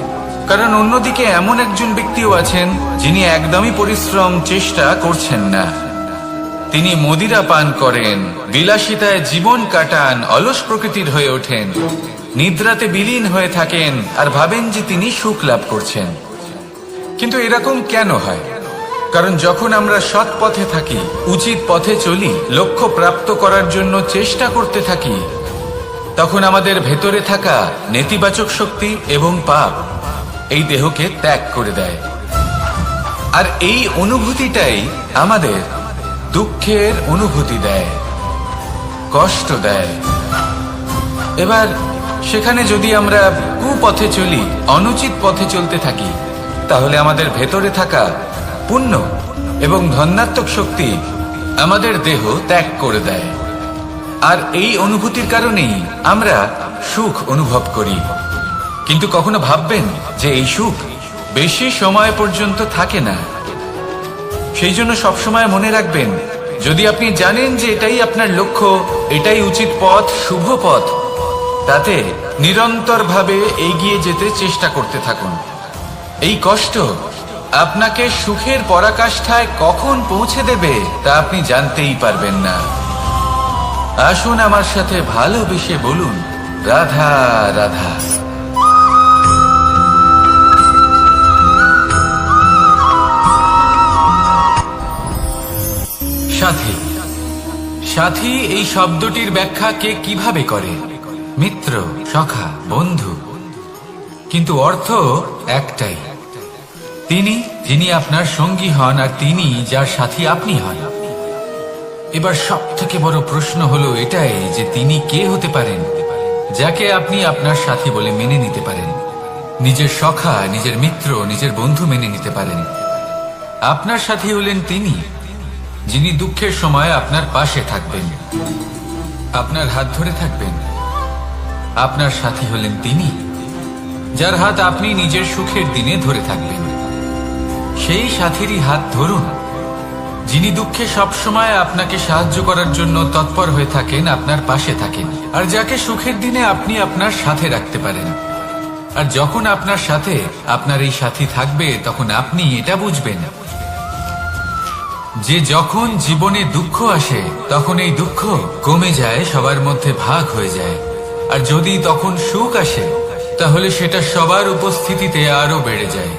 কারণ অন্যদিকে এমন একজন ব্যক্তিও আছেন যিনি একদমই পরিশ্রম চেষ্টা করছেন না। তিনি মদিরা পান করেন, বিলাসিতায় জীবন কাটান, অলস প্রকৃতির হয়ে ওঠেন, নিদ্রাতে বিলীন হয়ে থাকেন আর ভাবেন যে তিনি সুখ লাভ করছেন। কিন্তু এরকম কেন হয়? কারণ যখন আমরা সৎ পথে থাকি, উচিত পথে চলি, লক্ষ্য প্রাপ্ত করার জন্য চেষ্টা করতে থাকি, তখন আমাদের ভেতরে থাকা নেতিবাচক শক্তি এবং পাপ এই দেহকে ত্যাগ করে দেয়। আর এই অনুভূতিটাই আমাদের দুঃখের অনুভূতি দেয়, কষ্ট দেয়। এবার সেখানে যদি আমরা কুপথে চলি, অনুচিত পথে চলতে থাকি, তাহলে আমাদের ভেতরে থাকা পুণ্য এবং ধনাত্মক শক্তি আমাদের দেহ ত্যাগ করে দেয়। আর এই অনুভূতির কারণেই আমরা সুখ অনুভব করি। কিন্তু কখনো ভাববেন যে এই সুখ বেশি সময় পর্যন্ত থাকে না। সেই জন্য সবসময় মনে রাখবেন, যদি আপনি জানেন যে এটাই আপনার লক্ষ্য, এটাই উচিত পথ, শুভ পথ, তাতে নিরন্তরভাবে এগিয়ে যেতে চেষ্টা করতে থাকুন। এই কষ্ট আপনাকে সুখের পরাকাষ্ঠায় কখন পৌঁছে দেবে তা আপনি জানতেই পারবেন না। আসুন আমার সাথে ভালোবেসে বলুন, রাধা রাধা। সাথী, সাথী এই শব্দটির ব্যাখ্যা কে কিভাবে করে? মিত্র, সখা, বন্ধু। কিন্তু অর্থ একটাই, তিনি যিনি আপনার সঙ্গী হন আর তিনি যার সাথী আপনি হন। এবার সব থেকে বড় প্রশ্ন হলো এটাই যে তিনি কে হতে পারেন যাকে আপনি আপনার সাথী বলে মেনে নিতে পারেন, নিজের সখা, নিজের মিত্র, নিজের বন্ধু মেনে নিতে পারেন। আপনার সাথী হলেন তিনি যিনি দুঃখের সময় আপনার পাশে থাকবেন, আপনার হাত ধরে থাকবেন। আপনার সাথী হলেন তিনি যার হাত আপনি নিজের সুখের দিনে ধরে থাকবেন। সেই সাথীরই হাত ধরুন যিনি দুঃখে সবসময় আপনাকে সাহায্য করার জন্য তৎপর হয়ে থাকেন, আপনার পাশে থাকেন, আর যাকে সুখের দিনে আপনি আপনার সাথে রাখতে পারেন। আর যখন আপনার সাথে আপনার এই সাথী থাকবে, তখন আপনি এটা বুঝবেন যে যখন জীবনে দুঃখ আসে, তখন এই দুঃখ কমে যায়, সবার মধ্যে ভাগ হয়ে যায়। আর যদি তখন সুখ আসে, তাহলে সেটা সবার উপস্থিতিতে আরো বেড়ে যায়।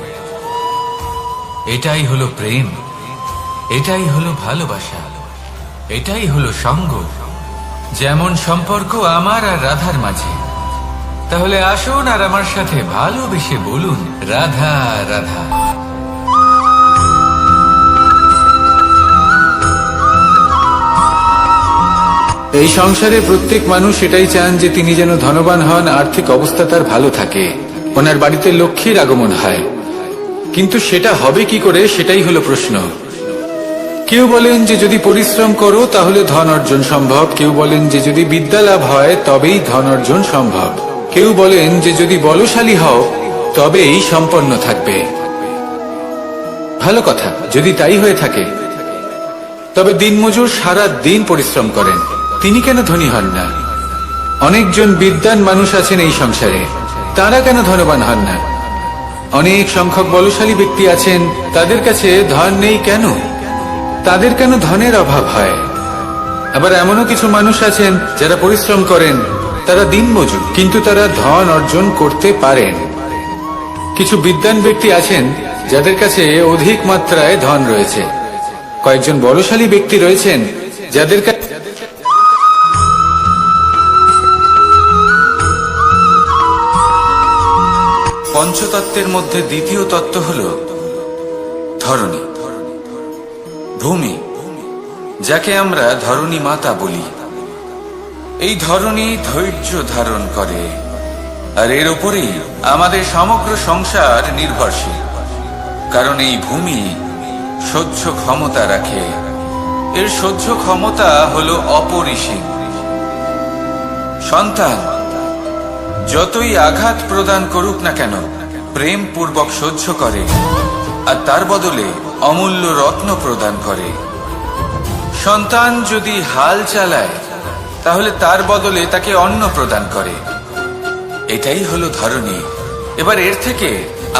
এটাই হলো প্রেম, এটাই হলো ভালোবাসা, এটাই হলো সঙ্গ। যেমন সম্পর্ক আমার আর রাধার মাঝে। তাহলে আসুন আর আমার সাথে ভালোবেসে বলুন, রাধা রাধা। এই সংসারে প্রত্যেক মানুষ এটাই চান যে তিনি যেন ধনবান হন, আর্থিক অবস্থা তার ভালো থাকে, ওনার বাড়িতে লক্ষ্মীর আগমন হয়। কিন্তু সেটা হবে কি করে, সেটাই হলো প্রশ্ন। কেউ বলেন যে যদি পরিশ্রম করো তাহলে ধন অর্জন সম্ভব, কেউ বলেন যে যদি বিদ্যা লাভ হয় তবেই ধন অর্জন সম্ভব, কেউ বলেন যে যদি বলশালী হও তবেই সম্পন্ন থাকবে। ভালো কথা, যদি তাই হয়ে থাকে, তবে দিনমজুর সারা দিন পরিশ্রম করেন, তিনি কেন ধনী হন না? অনেকজন বিদ্বান মানুষ আছেন এই সংসারে, তারা কেন ধনবান হন না? অনেক সংখ্যক বলশালী ব্যক্তি আছেন, তাদের কাছে ধন নেই কেন? তাদের কেন ধনের অভাব হয়? আবার এমনও কিছু মানুষ আছেন যারা পরিশ্রম করেন, তারা দিনমজুর, কিন্তু তারা ধন অর্জন করতে পারেন। কিছু বিদ্বান ব্যক্তি আছেন যাদের কাছে অধিক মাত্রায় ধন রয়েছে। কয়েকজন বলশালী ব্যক্তি রয়েছেন যাদের কাছে পঞ্চতত্ত্বের মধ্যে দ্বিতীয় তত্ত্ব হল ধরণী, ভূমি, যাকে আমরা ধরণী মাতা বলি। এই ধরনী ধৈর্য ধারণ করে, আর এর উপরেই আমাদের সমগ্র সংসার নির্ভরশীল। কারণ এই ভূমি সহ্য ক্ষমতা রাখে, এর সহ্য ক্ষমতা হলো অপরিসীম। সন্তান যতই আঘাত প্রদান করুক না কেন, প্রেম পূর্বক সহ্য করে, আর তার বদলে অমূল্য রত্ন প্রদান করে। সন্তান যদি হাল চালায়, তাহলে তার বদলে তাকে অন্ন প্রদান করে। এটাই হলো ধরনী। এবার এর থেকে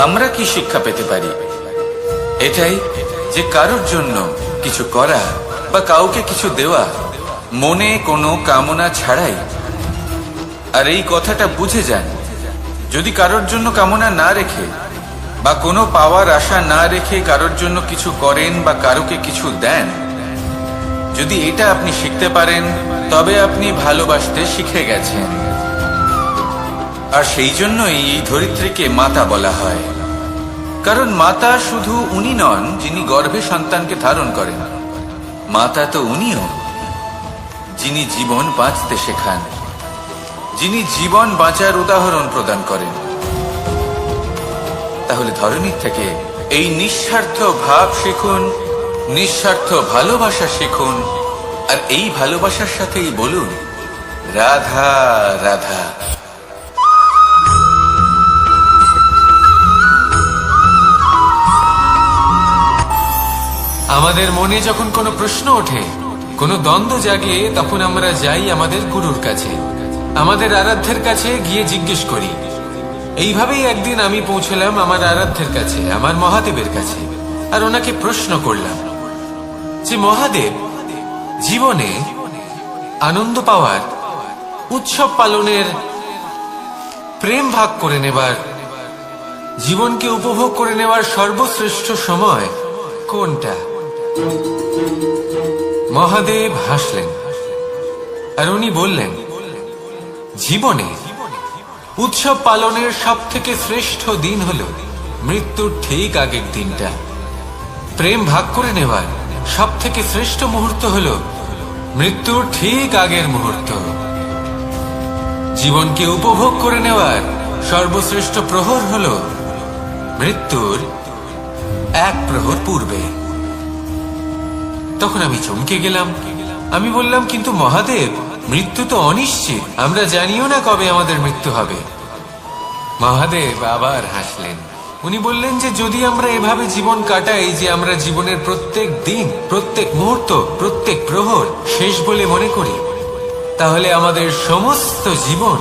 আমরা কি শিক্ষা পেতে পারি? এটাই যে কারোর জন্য কিছু করা বা কাউকে কিছু দেওয়া মনে কোনো কামনা ছাড়াই। আর এই কথাটা বুঝে যান, যদি কারোর জন্য কামনা না রেখে বা কোনো পাওয়ার আশা না রেখে কারোর জন্য কিছু করেন বা কারোকে কিছু দেন, যদি এটা আপনি শিখতে পারেন, তবে আপনি ভালোবাসতে শিখে গেছেন। আর সেই জন্যই এই ধরিত্রীকে মাতা বলা হয়। কারণ মাতা শুধু উনি নন যিনি গর্ভে সন্তানকে ধারণ করেন, মাতা তো উনিও যিনি জীবন বাঁচতে শেখান, যিনি জীবন বাঁচার উদাহরণ প্রদান করেন। তাহলে ধরনীর থেকে এই নিঃস্বার্থ ভাব শিখুন, নিঃস্বার্থ ভালোবাসা শিখুন, আর এই ভালোবাসার সাথেই বলুন রাধা রাধা। আমাদের মনে যখন কোনো প্রশ্ন ওঠে, কোনো দ্বন্দ্ব জাগে, তখন আমরা যাই আমাদের গুরুর কাছে, আমাদের আরাধ্যের কাছে গিয়ে জিজ্ঞেস করি। এইভাবেই একদিন আমি পৌঁছলাম আমার আরাধ্যের কাছে, আমার মহাদেবের কাছে, আর ওনাকে প্রশ্ন করলাম যে মহাদেব, জীবনে আনন্দ পাওয়ার, উৎসব পালনের, প্রেম ভাগ করে নেবার, জীবনকে উপভোগ করে নেওয়ার সর্বশ্রেষ্ঠ সময় কোনটা? মহাদেব হাসলেন আর উনি বললেন, জীবনে উৎসব পালনের সব থেকে শ্রেষ্ঠ দিন হলো মৃত্যুর ঠিক আগের দিনটা। প্রেম ভাগ করে নেওয়ার সব থেকে শ্রেষ্ঠ মুহূর্ত হলো মৃত্যুর ঠিক আগের মুহূর্ত। জীবনকে উপভোগ করে নেওয়ার সর্বশ্রেষ্ঠ প্রহর হলো মৃত্যুর এক প্রহর পূর্বে। তখন আমি চমকে গেলাম। আমি বললাম, কিন্তু মহাদেব, মৃত্যু তো অনিশ্চিত, আমরা জানিও না কবে আমাদের মৃত্যু হবে। মহাদেব আবার হাসলেন। উনি বললেন যে যদি আমরা এভাবে জীবন কাটাই যে আমরা জীবনের প্রত্যেক দিন, প্রত্যেক মুহূর্ত, প্রত্যেক প্রহর শেষ বলে মনে করি, তাহলে আমাদের সমস্ত জীবন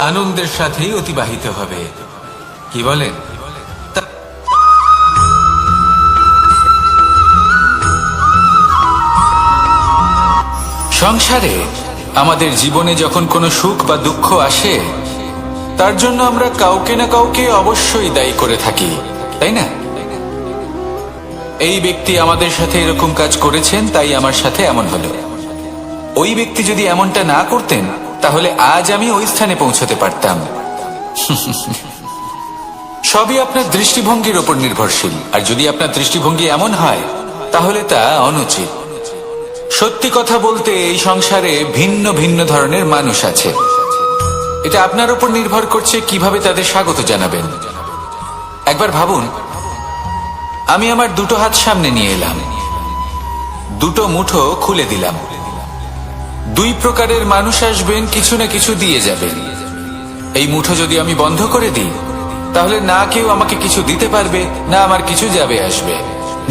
আনন্দের সাথেই অতিবাহিত হবে। কি বলেন? সংসারে আমাদের জীবনে যখন কোনো সুখ বা দুঃখ আসে, তার জন্য আমরা কাউকে না কাউকে অবশ্যই দায়ী করে থাকি, তাই না? এই ব্যক্তি আমাদের সাথে এরকম কাজ করেছেন, তাই আমার সাথে এমন হলো। ওই ব্যক্তি যদি এমনটা না করতেন, তাহলে আজ আমি ওই স্থানে পৌঁছতে পারতাম। সবই আপনার দৃষ্টিভঙ্গির ওপর নির্ভরশীল। আর যদি আপনার দৃষ্টিভঙ্গি এমন হয়, তাহলে তা অনুচিত। সত্যি কথা বলতে, এই সংসারে ভিন্ন ভিন্ন ধরনের মানুষ আছে। এটা আপনার উপর নির্ভর করছে কিভাবে তাদের স্বাগত জানাবেন। একবার ভাবুন, আমি আমার দুটো হাত সামনে নিয়ে এলাম, দুটো মুঠো খুলে দিলাম। দুই প্রকারের মানুষ আসবেন, কিছু না কিছু দিয়ে যাবেন। এই মুঠো যদি আমি বন্ধ করে দিই, তাহলে না কেউ আমাকে কিছু দিতে পারবে, না আমার কিছু যাবে আসবে।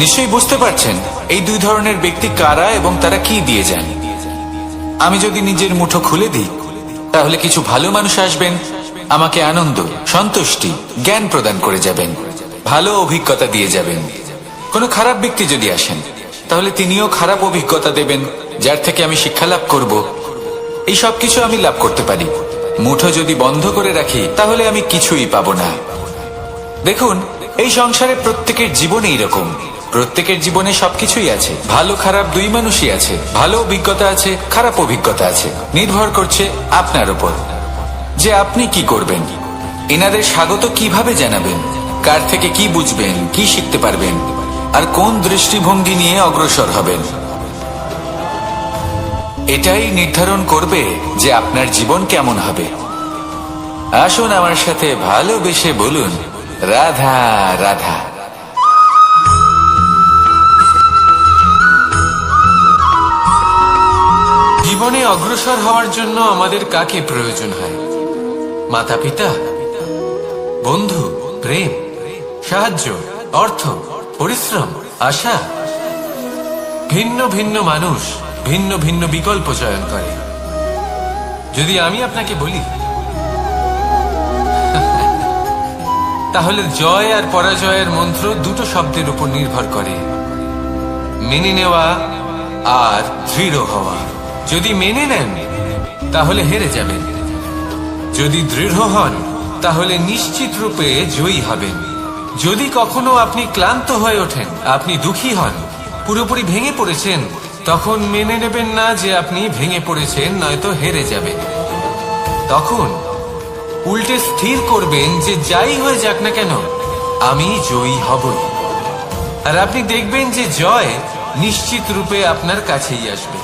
নিশ্চয়ই বুঝতে পারছেন এই দুই ধরনের ব্যক্তি কারা এবং তারা কি দিয়ে যান। আমি যদি নিজের মুঠো খুলে দিই, তাহলে কিছু ভালো মানুষ আসবেন, আমাকে আনন্দ, সন্তুষ্টি, জ্ঞান প্রদান করে যাবেন, ভালো অভিজ্ঞতা দিয়ে যাবেন। কোনো খারাপ ব্যক্তি যদি আসেন, তাহলে তিনিও খারাপ অভিজ্ঞতা দেবেন, যার থেকে আমি শিক্ষা লাভ করব। এই সব কিছু আমি লাভ করতে পারি। মুঠো যদি বন্ধ করে রাখি, তাহলে আমি কিছুই পাবো না। দেখুন, এই সংসারে প্রত্যেকের জীবনে এইরকম। প্রত্যেকের জীবনে সবকিছুই আছে, ভালো খারাপ দুই মানুষই আছে। ভালো অভিজ্ঞতা আছে, খারাপ অভিজ্ঞতা আছে। নির্ভর করছে আপনার উপর যে আপনি কি করবেন, এনাদের স্বাগত কিভাবে জানাবেন, কার থেকে কি বুঝবেন, কি শিখতে পারবেন, আর কোন দৃষ্টিভঙ্গি নিয়ে অগ্রসর হবেন। এটাই নির্ধারণ করবে যে আপনার জীবন কেমন হবে। আসুন আমার সাথে ভালোবেসে বলুন, রাধা রাধা। জীবনে অগ্রসর হওয়ার জন্য আমাদের কাকে প্রয়োজন হয়? মাতা পিতা, বন্ধু, প্রেম, সাহায্য, অর্থ, পরিশ্রম, আশা। ভিন্ন ভিন্ন মানুষ ভিন্ন ভিন্ন বিকল্প চয়ন করে। যদি আমি আপনাকে বলি, তাহলে জয় আর পরাজয়ের মন্ত্র দুটো শব্দের উপর নির্ভর করে, মেনে নেওয়া আর দৃঢ় হওয়া। যদি মেনে নেন তাহলে হেরে যাবেন, যদি দৃঢ় হন তাহলে নিশ্চিত রূপে জয়ী হবেন। যদি কখনো আপনি ক্লান্ত হয়ে ওঠেন, আপনি দুঃখী হন, পুরোপুরি ভেঙে পড়েছেন, তখন মেনে নেবেন না যে আপনি ভেঙে পড়েছেন, নয়তো হেরে যাবেন। তখন উল্টে স্থির করবেন যে যাই হয়ে যাক না কেন, আমি জয়ী হবই। আর আপনি দেখবেন যে জয় নিশ্চিত রূপে আপনার কাছেই আসবে।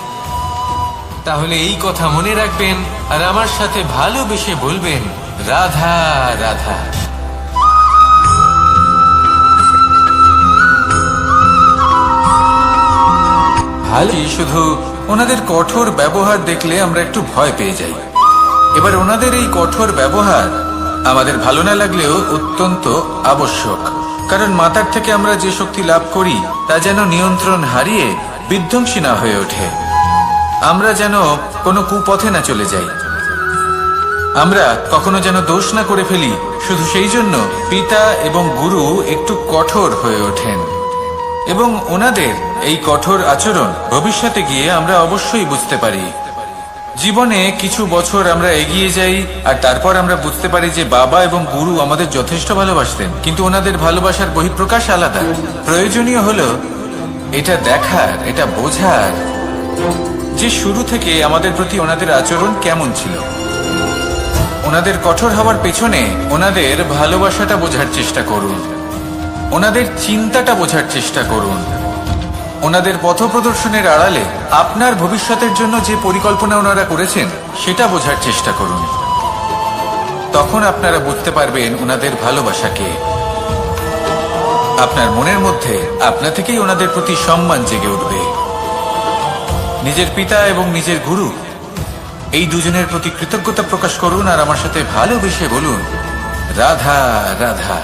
তাহলে এই কথা মনে রাখবেন আর আমার সাথে ভালোবেসে বলবেন, রাধা রাধা। ভালো, শুধু ওনাদের কঠোর ব্যবহার দেখলে আমরা একটু ভয় পেয়ে যাই। এবার ওনাদের এই কঠোর ব্যবহার আমাদের ভালো না লাগলেও অত্যন্ত আবশ্যক, কারণ মাতার থেকে আমরা যে শক্তি লাভ করি তা যেন নিয়ন্ত্রণ হারিয়ে বিধ্বংসী না হয়ে ওঠে। আমরা যেন কোনো কুপথে না চলে যাই, আমরা কখনো যেন দোষ না করে ফেলি। শুধু সেই জন্য পিতা এবং গুরু একটু কঠোর হয়ে ওঠেন, এবং ওনাদের এই কঠোর আচরণ ভবিষ্যতে গিয়ে আমরা অবশ্যই বুঝতে পারি। জীবনে কিছু বছর আমরা এগিয়ে যাই আর তারপর আমরা বুঝতে পারি যে বাবা এবং গুরু আমাদের যথেষ্ট ভালোবাসতেন, কিন্তু ওনাদের ভালোবাসার বহিঃপ্রকাশ আলাদা। প্রয়োজনীয় হলো এটা দেখার, এটা বোঝার যে শুরু থেকে আমাদের প্রতি ওনাদের আচরণ কেমন ছিল। ওনাদের কঠোর হওয়ার পেছনে ওনাদের ভালোবাসাটা বোঝার চেষ্টা করুন, ওনাদের চিন্তাটা বোঝার চেষ্টা করুন, ওনাদের পথপ্রদর্শনের আড়ালে আপনার ভবিষ্যতের জন্য যে পরিকল্পনা ওনারা করেছেন সেটা বোঝার চেষ্টা করুন। তখন আপনারা বুঝতে পারবেন ওনাদের ভালোবাসাকে। আপনার মনের মধ্যে আপনা থেকেই ওনাদের প্রতি সম্মান জেগে উঠবে। নিজের পিতা এবং নিজের গুরু এই দুজনের প্রতি কৃতজ্ঞতা প্রকাশ করুন আর আমার সাথে ভালোবেসে বলুন, রাধা রাধা।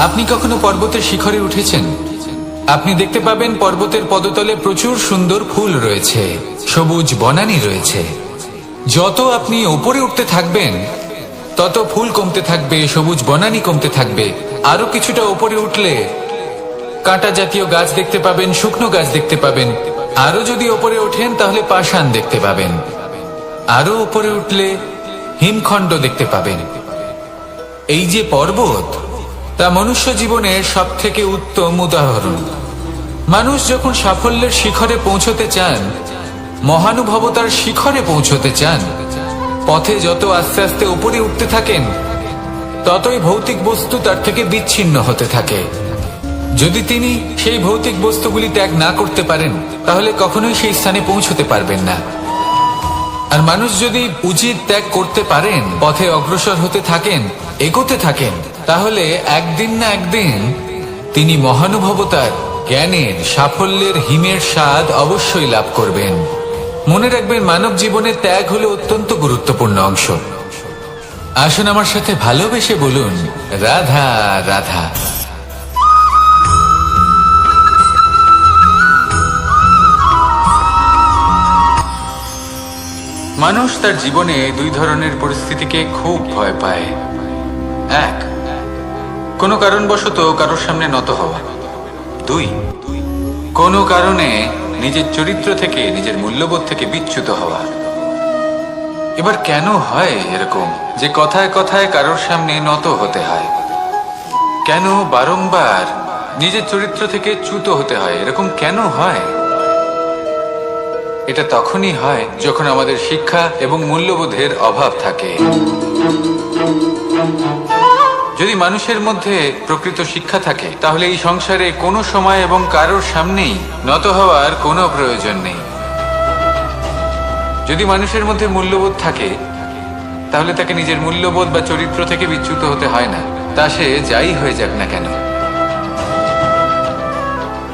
আপনি কখনো পর্বতের শিখরে উঠেছেন? আপনি দেখতে পাবেন পর্বতের পদতলে প্রচুর সুন্দর ফুল রয়েছে, সবুজ বনানী রয়েছে। যত আপনি উপরে উঠতে থাকবেন তত ফুল কমতে থাকবে, সবুজ বনানী কমতে থাকবে। আরো কিছুটা উপরে উঠলে কাঁটা জাতীয় গাছ দেখতে পাবেন, শুকনো গাছ দেখতে পাবেন। আরো যদি উপরে ওঠেন তাহলে পাষাণ দেখতে পাবেন। আরো উপরে উঠলে হিমখণ্ড দেখতে পাবেন। এই যে পর্বত, তা মনুষ্য জীবনের সব থেকে উত্তম উদাহরণ। মানুষ যখন সাফল্যের শিখরে পৌঁছতে চান, মহানুভবতার শিখরে পৌঁছতে চান, পথে যত আস্তে আস্তে উপরে উঠতে থাকেন ততই ভৌতিক বস্তু তার থেকে বিচ্ছিন্ন হতে থাকে। যদি তিনি সেই ভৌতিক বস্তুগুলি ত্যাগ না করতে পারেন তাহলে কখনোই সেই স্থানে পৌঁছতে পারবেন না। আর মানুষ যদি উচিত ত্যাগ করতে পারেন, পথে অগ্রসর হতে থাকেন, এগোতে থাকেন, তাহলে একদিন না একদিন তিনি মহানুভবতার, জ্ঞানের, সাফল্যের হিমের স্বাদ অবশ্যই লাভ করবেন। মনে রাখবেন, মানব জীবনে ত্যাগ হলো অত্যন্ত গুরুত্বপূর্ণ অংশ। আসুন আমার সাথে ভালোবেসে বলুন, রাধা রাধা। মানুষ তার জীবনে দুই ধরনের পরিস্থিতিকে খুব ভয় পায়। এক, কোনো কারণবশত কারোর সামনে নত হওয়া। দুই, কোনো কারণে নিজের চরিত্র থেকে, নিজের মূল্যবোধ থেকে বিচ্যুত হওয়া। এবার কেন হয় এরকম যে কথায় কথায় কারোর সামনে নত হতে হয়? কেন বারংবার নিজের চরিত্র থেকে চ্যুত হতে হয়? এরকম কেন হয়? এটা তখনই হয় যখন আমাদের শিক্ষা এবং মূল্যবোধের অভাব থাকে। যদি মানুষের মধ্যে প্রকৃত শিক্ষা থাকে তাহলে এই সংসারে কোনো সময় এবং কারোর সামনেই নত হওয়ার কোনো প্রয়োজন নেই। যদি মানুষের মধ্যে মূল্যবোধ থাকে তাহলে তাকে নিজের মূল্যবোধ বা চরিত্র থেকে বিচ্যুত হতে হয় না, তা সে যাই হয়ে যাক না কেন।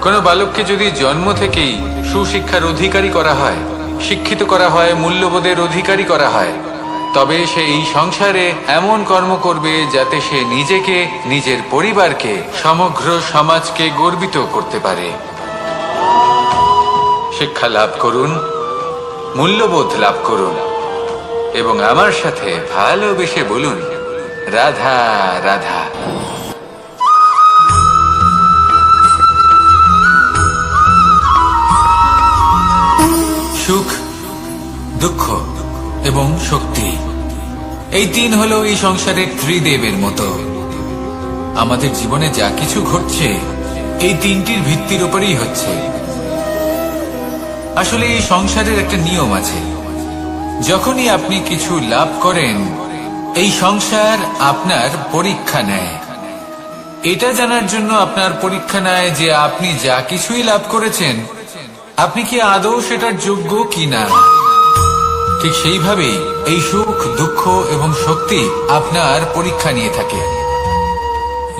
কোনো বালককে যদি জন্ম থেকেই সুশিক্ষার অধিকারী করা হয়, শিক্ষিত করা হয়, মূল্যবোধের অধিকারী করা হয়, তবে সে এই সংসারে এমন কর্ম করবে যাতে সে নিজেকে, নিজের পরিবারকে, সমগ্র সমাজকে গর্বিত করতে পারে। শিক্ষা লাভ করুন, মূল্যবোধ লাভ করুন এবং আমার সাথে ভালোবেসে বলুন, রাধা রাধা। সুখ, দুঃখ এবং শক্তি, এই তিন হলো এই সংসারের ত্রিদেবের মতো। আমাদের জীবনে যা কিছু ঘটছে এই তিনটির ভিত্তির উপরেই হচ্ছে। আসলে এই সংসারের একটা নিয়ম আছে, যখনই আপনি কিছু লাভ করেন এই সংসার আপনার পরীক্ষা নেয়। এটা জানার জন্য আপনার পরীক্ষা নেয় যে আপনি যা কিছুই লাভ করেছেন আপনি কি আদৌ সেটার যোগ্য কিনা। ঠিক সেইভাবেই এই সুখ, দুঃখ এবং শক্তি আপনার পরীক্ষা নিয়ে থাকে।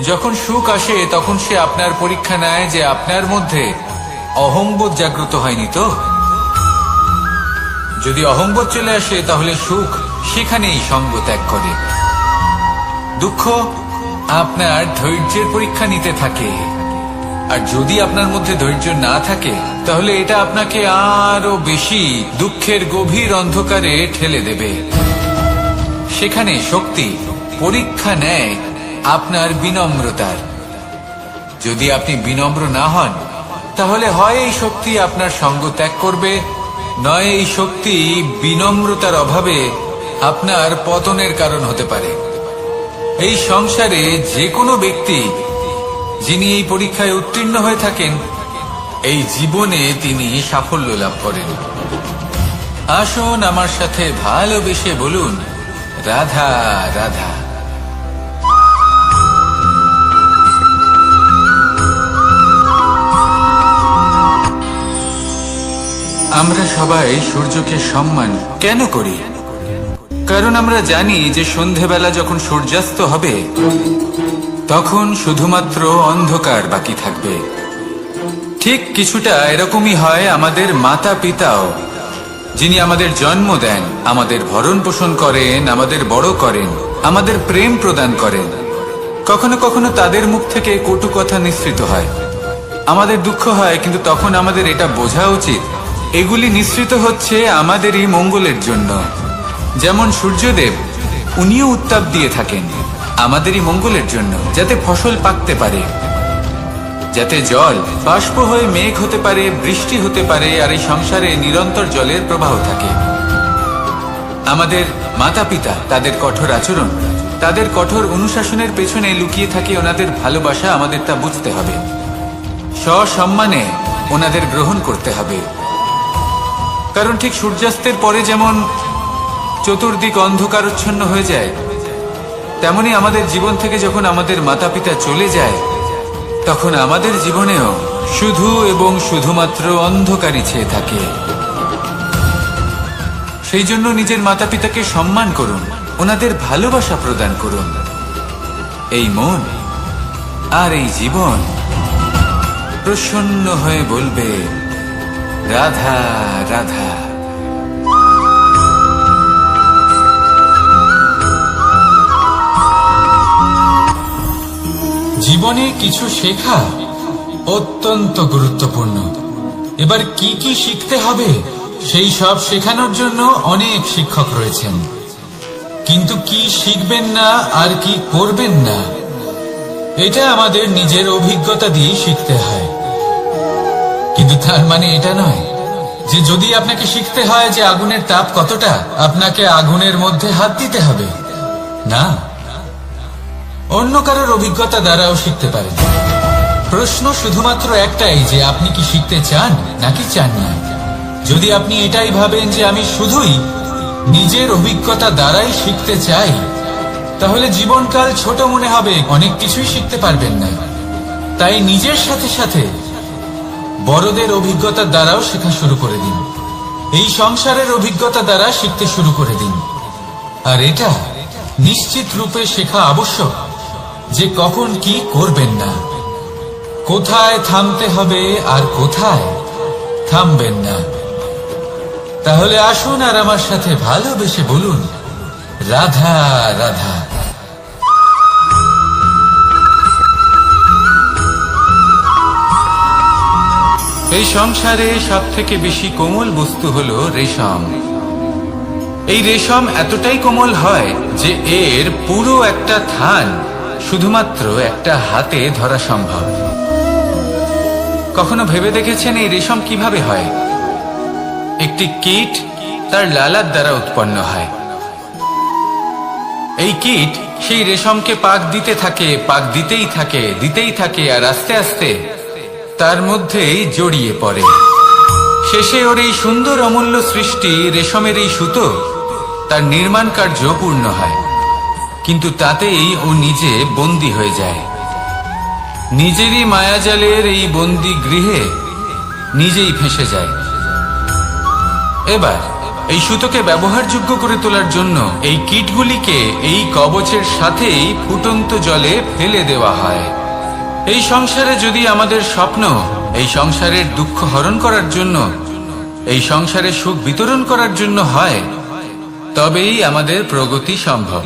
যখন সুখ আসে তখন সে আপনার পরীক্ষা নেয় যে আপনার মধ্যে অহংবোধ জাগ্রত হয়নি তো। যদি অহংবোধ চলে আসে তাহলে সুখ সেখানেই সঙ্গ ত্যাগ করে। দুঃখ আপনার ধৈর্যের পরীক্ষা নিতে থাকে, আর যদি আপনার মধ্যে ধৈর্য না থাকে তাহলে এটা আপনাকে আরো বেশি দুঃখের গভীর অন্ধকারে ঠেলে দেবে। সেখানে শক্তি পরীক্ষা নেয় আপনার বিনম্রতার। যদি আপনি বিনম্র না হন তাহলে হয় এই শক্তি আপনার সঙ্গ ত্যাগ করবে, নয় এই শক্তি বিনম্রতার অভাবে আপনার পতনের কারণ হতে পারে। এই সংসারে যে কোনো ব্যক্তি যিনি এই পরীক্ষায় উত্তীর্ণ হয়ে থাকেন এই জীবনে তিনি সাফল্য লাভ করেন। আসুন আমার সাথে ভালোবেসে বলুন, রাধা রাধা। আমরা সবাই সূর্যকে সম্মান কেন করি? কারণ আমরা জানি যে সন্ধেবেলা যখন সূর্যাস্ত হবে তখন শুধুমাত্র অন্ধকার বাকি থাকবে। ঠিক কিছুটা এরকমই হয় আমাদের মাতা পিতাও, যিনি আমাদের জন্ম দেন, আমাদের ভরণ পোষণ করেন, আমাদের বড় করেন, আমাদের প্রেম প্রদান করেন। কখনো কখনো তাদের মুখ থেকে কটু কথা নিঃসৃত হয়, আমাদের দুঃখ হয়, কিন্তু তখন আমাদের এটা বোঝা উচিত এগুলি নিঃসৃত হচ্ছে আমাদেরই মঙ্গলের জন্য। যেমন সূর্যদেব, উনিও উত্তাপ দিয়ে থাকেন আমাদেরই মঙ্গলের জন্য, যাতে ফসল পাকতে পারে, যাতে জল বাষ্প হয়ে মেঘ হতে পারে, বৃষ্টি হতে পারে, আর এই সংসারে নিরন্তর জলের প্রবাহ থাকে। আমাদের মাতা পিতা, তাদের কঠোর আচরণ, তাদের কঠোর অনুশাসনের পেছনে লুকিয়ে থাকে ওনাদের ভালোবাসা। আমাদের তা বুঝতে হবে, সসম্মানে ওনাদের গ্রহণ করতে হবে। কারণ ঠিক সূর্যাস্তের পরে যেমন চতুর্দিক অন্ধকারচ্ছন্ন হয়ে যায়, তেমনি আমাদের জীবন থেকে যখন আমাদের মাতা পিতা চলে যায় তখন আমাদের জীবনেও শুধু এবং শুধুমাত্র অন্ধকারই ছেয়ে থাকে। সেই জন্য নিজের মাতা পিতাকে সম্মান করুন, ওনাদের ভালোবাসা প্রদান করুন। এই মন আর এই জীবন প্রসন্ন হয়ে বলবে, রাধা রাধা। জীবনে কিছু শেখা অত্যন্ত গুরুত্বপূর্ণ। এবার কি কি শিখতে হবে সেই সব শেখানোর জন্য অনেক শিক্ষক রয়েছেন, কিন্তু কি শিখবেন না আর কি করবেন না এটা আমাদের নিজের অভিজ্ঞতা দিয়ে শিখতে হয়। কিন্তু তার মানে এটা নয় যে যদি আপনাকে শিখতে হয় যে আগুনের তাপ কতটা, আপনাকে আগুনের মধ্যে হাত দিতে হবে। না, অন্য কারোর অভিজ্ঞতা দ্বারাও শিখতে পারেন। প্রশ্ন শুধুমাত্র একটাই যে আপনি কি শিখতে চান নাকি চান না। যদি আপনি এটাই ভাবেন যে আমি শুধুই নিজের অভিজ্ঞতা দ্বারাই শিখতে চাই, তাহলে জীবনকাল ছোট মনে হবে, অনেক কিছুই শিখতে পারবেন না। তাই নিজের সাথে সাথে বড়দের অভিজ্ঞতার দ্বারাও শেখা শুরু করে দিন। এই সংসারের অভিজ্ঞতা দ্বারা শিখতে শুরু করে দিন। আর এটা নিশ্চিত রূপে শেখা আবশ্যক যে কখন কি করবেন না, কোথায় থামতে হবে আর কোথায় থামবেন না। তাহলে আসুন আর আমার সাথে ভালোবেসে বলুন, রাধা রাধা। এই সংসারে সব থেকে বেশি কোমল বস্তু হলো রেশম। এই রেশম এতটাই কোমল হয় যে এর পুরো একটা থান শুধুমাত্র একটা হাতে ধরা সম্ভব। কখনো ভেবে দেখেছেন এই রেশম কিভাবে হয়? একটি কীট তার লালার দ্বারা উৎপন্ন হয়। এই কীট সেই রেশমকে পাক দিতে থাকে, পাক দিতেই থাকে আর আস্তে আস্তে তার মধ্যেই জড়িয়ে পড়ে। শেষে ওর এই সুন্দর অমূল্য সৃষ্টি রেশমের এই সুতো তার নির্মাণ কার্য পূর্ণ হয়, কিন্তু তাতেই ও নিজে বন্দী হয়ে যায়। নিজেরই মায়াজালের এই বন্দী গৃহে নিজেই ফেঁসে যায়। এবার এই সুতোকে ব্যবহারযোগ্য করে তোলার জন্য এই কীটগুলিকে এই কবচের সাথেই ফুটন্ত জলে ফেলে দেওয়া হয়। এই সংসারে যদি আমাদের স্বপ্ন এই সংসারের দুঃখ হরণ করার জন্য, এই সংসারে সুখ বিতরণ করার জন্য হয়, তবেই আমাদের প্রগতি সম্ভব।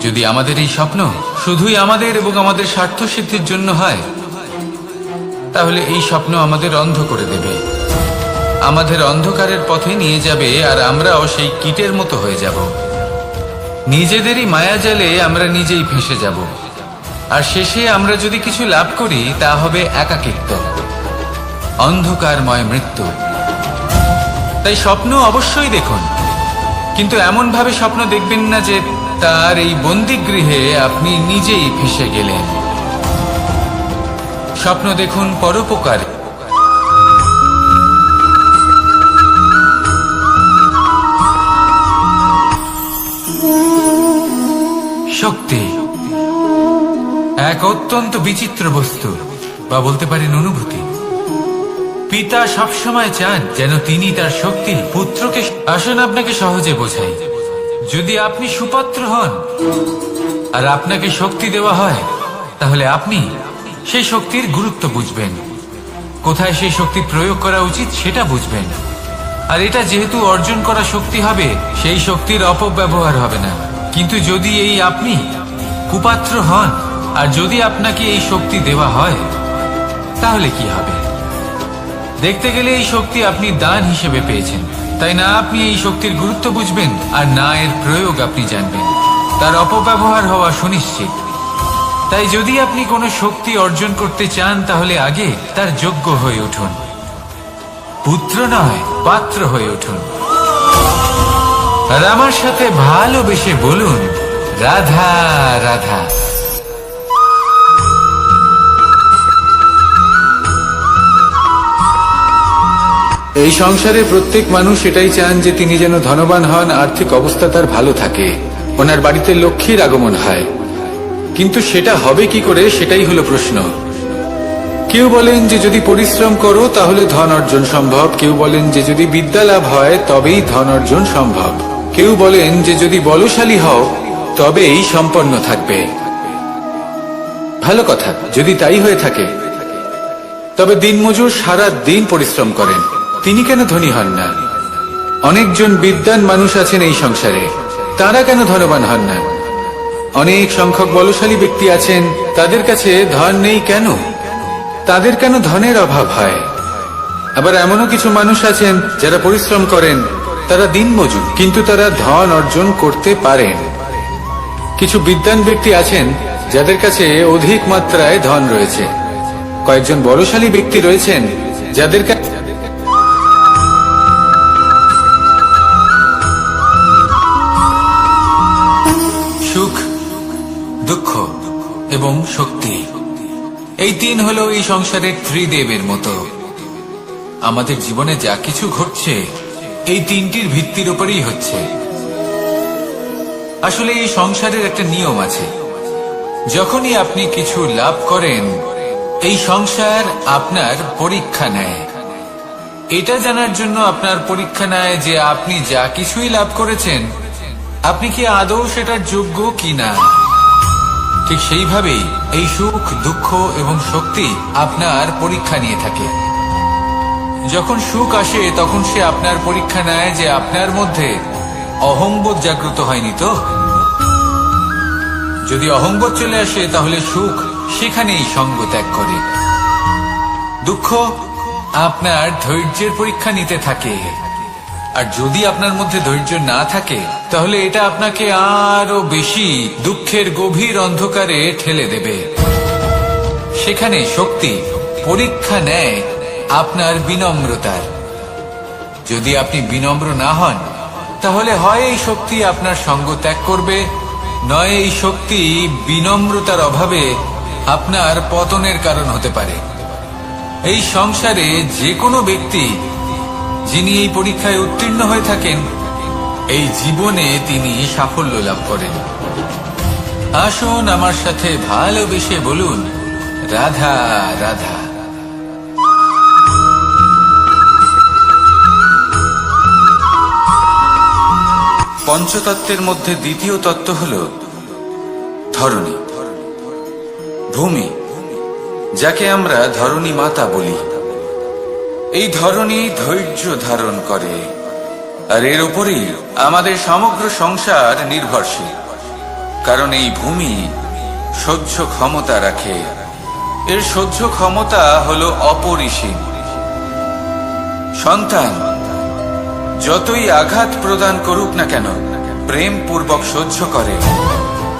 যদি আমাদের এই স্বপ্ন শুধুই আমাদের এবং আমাদের স্বার্থ সিদ্ধির জন্য হয়, তাহলে এই স্বপ্ন আমাদের অন্ধ করে দেবে, আমাদের অন্ধকারের পথে নিয়ে যাবে, আর আমরাও সেই কীটের মতো হয়ে যাব। নিজেদেরই মায়াজালে আমরা নিজেই ফেঁসে যাব, আর শেষে আমরা যদি কিছু লাভ করি তা হবে একাকিত্ব, অন্ধকারময় মৃত্যু। তাই স্বপ্ন অবশ্যই দেখুন, কিন্তু এমন ভাবে স্বপ্ন দেখবেন না যে তার এই বন্দিগৃহে আপনি নিজেই ফেঁসে গেলেন। স্বপ্ন দেখুন পরোপকার। শক্তি এক অত্যন্ত বিচিত্র বস্তু, বা বলতে পারেন অনুভূতি। পিতা সবসময় চান যেন তিনি তার শক্তি পুত্রকে। আসুন আপনাকে সহজে বোঝাই। যদি আপনি সুপাত্র হন আর আপনাকে শক্তি দেওয়া হয়, তাহলে আপনি সেই শক্তির গুরুত্ব বুঝবেন, কোথায় সেই শক্তি প্রয়োগ করা উচিত সেটা বুঝবেন। আর এটা যেহেতু অর্জন করা শক্তি হবে, সেই শক্তির অপব্যবহার হবে না। কিন্তু যদি এই আপনি কুপাত্র হন আর যদি আপনাকে এই শক্তি দেওয়া হয়, তাহলে কি হবে? দেখতে গেলে এই শক্তি আপনি দান হিসেবে পেয়েছেন, তাই না আপনি এই শক্তির গুরুত্ব বুঝবেন আর না এর প্রয়োগ আপনি জানবেন। তার অপব্যবহার হওয়া সুনিশ্চিত। তাই যদি আপনি কোনো শক্তি অর্জন করতে চান, তাহলে আগে তার যোগ্য হয়ে উঠুন, পুত্র নয় পাত্র হয়ে উঠুন। আর আমার সাথে ভালোবেসে বলুন, রাধা রাধা। এই সংসারে প্রত্যেক মানুষ এটাই চান যে তিনি যেন ধনবান হন, আর্থিক অবস্থা তার ভালো থাকে, ওনার বাড়িতে লক্ষ্মীর আগমন হয়। কিন্তু সেটা হবে কি করে, সেটাই হলো প্রশ্ন। কেউ বলেন যে যদি পরিশ্রম করো তাহলে ধন অর্জন সম্ভব, কেউ বলেন যে যদি বিদ্যা লাভ হয় তবেই ধন অর্জন সম্ভব, কেউ বলেন যে যদি বলশালী হও তবেই সম্পন্ন থাকবে। ভালো কথা, যদি তাই হয়ে থাকে, তবে দিনমজুর সারা দিন পরিশ্রম করেন, তিনি কেন ধনী হন না? অনেকজন বিদ্বান মানুষ আছেন এই সংসারে, তারা কেন ধনবান হন না? অনেক সংখ্যক বলশালী ব্যক্তি আছেন, তাদের কাছে ধন নেই কেন? তাদের কেন ধনের অভাব হয়? আবার এমনও কিছু মানুষ আছেন যারা পরিশ্রম করেন, তারা দিনমজুর, কিন্তু তারা ধন অর্জন করতে পারেন। কিছু বিদ্বান ব্যক্তি আছেন যাদের কাছে অধিক মাত্রায় ধন রয়েছে, কয়েকজন বলশালী ব্যক্তি রয়েছেন যাদের কাছে সুখ, দুঃখ এবং শক্তি, এই তিন হলো এই সংসারের ত্রিদেবের মতো। আমাদের জীবনে যা কিছু ঘটছে এই তিনটির ভিত্তির উপরেই হচ্ছে। আসলে এই সংসারের একটা নিয়ম আছে, যখনই আপনি কিছু লাভ করেন এই সংসার আপনার পরীক্ষা নেয়। এটা জানার জন্য আপনার পরীক্ষা নেয় যে আপনি যা কিছুই লাভ করেছেন আপনি কি আদৌ সেটার যোগ্য কিনা। ঠিক সেইভাবেই এই সুখ, দুঃখ এবং শক্তি আপনার পরীক্ষা নিয়ে থাকে। যখন সুখ আসে তখন সে আপনার পরীক্ষা নেয় যে আপনার মধ্যে অহংবোধ জাগ্রত হয়নি তো। যদি অহংবোধ চলে আসে তাহলে সুখ সেখানেই সঙ্গ ত্যাগ করে। দুঃখ আপনার ধৈর্যের পরীক্ষা নিতে থাকে, আর যদি আপনার মধ্যে ধৈর্য না থাকে তাহলে এটা আপনাকে আরো বেশি দুঃখের গভীর অন্ধকারে ঠেলে দেবে। সেখানে শক্তি পরীক্ষা নেয় আপনার বিনম্রতার। যদি আপনি বিনম্র না হন তাহলে হয় এই শক্তি আপনার সঙ্গ ত্যাগ করবে, নয় এই শক্তি বিনম্রতার অভাবে আপনার পতনের কারণ হতে পারে। এই সংসারে যে কোনো ব্যক্তি যিনি এই পরীক্ষায় উত্তীর্ণ হয়ে থাকেন এই জীবনে তিনি সাফল্য লাভ করেন। আসুন আমার সাথে ভালোবেসে বলুন, রাধা রাধা। পঞ্চতত্ত্বের মধ্যে দ্বিতীয় তত্ত্ব হল ধরণী, ভূমি, যাকে আমরা ধরণী মাতা বলি। এই ধরণী ধৈর্য ধারণ করে, আর এর উপরেই আমাদের সমগ্র সংসার নির্ভরশীল। কারণ এই ভূমি সহ্য ক্ষমতা রাখে, এর সহ্য ক্ষমতা হলো অপরিসীম। সন্তান যতই আঘাত প্রদান করুক না কেন প্রেম পূর্বক সহ্য করে,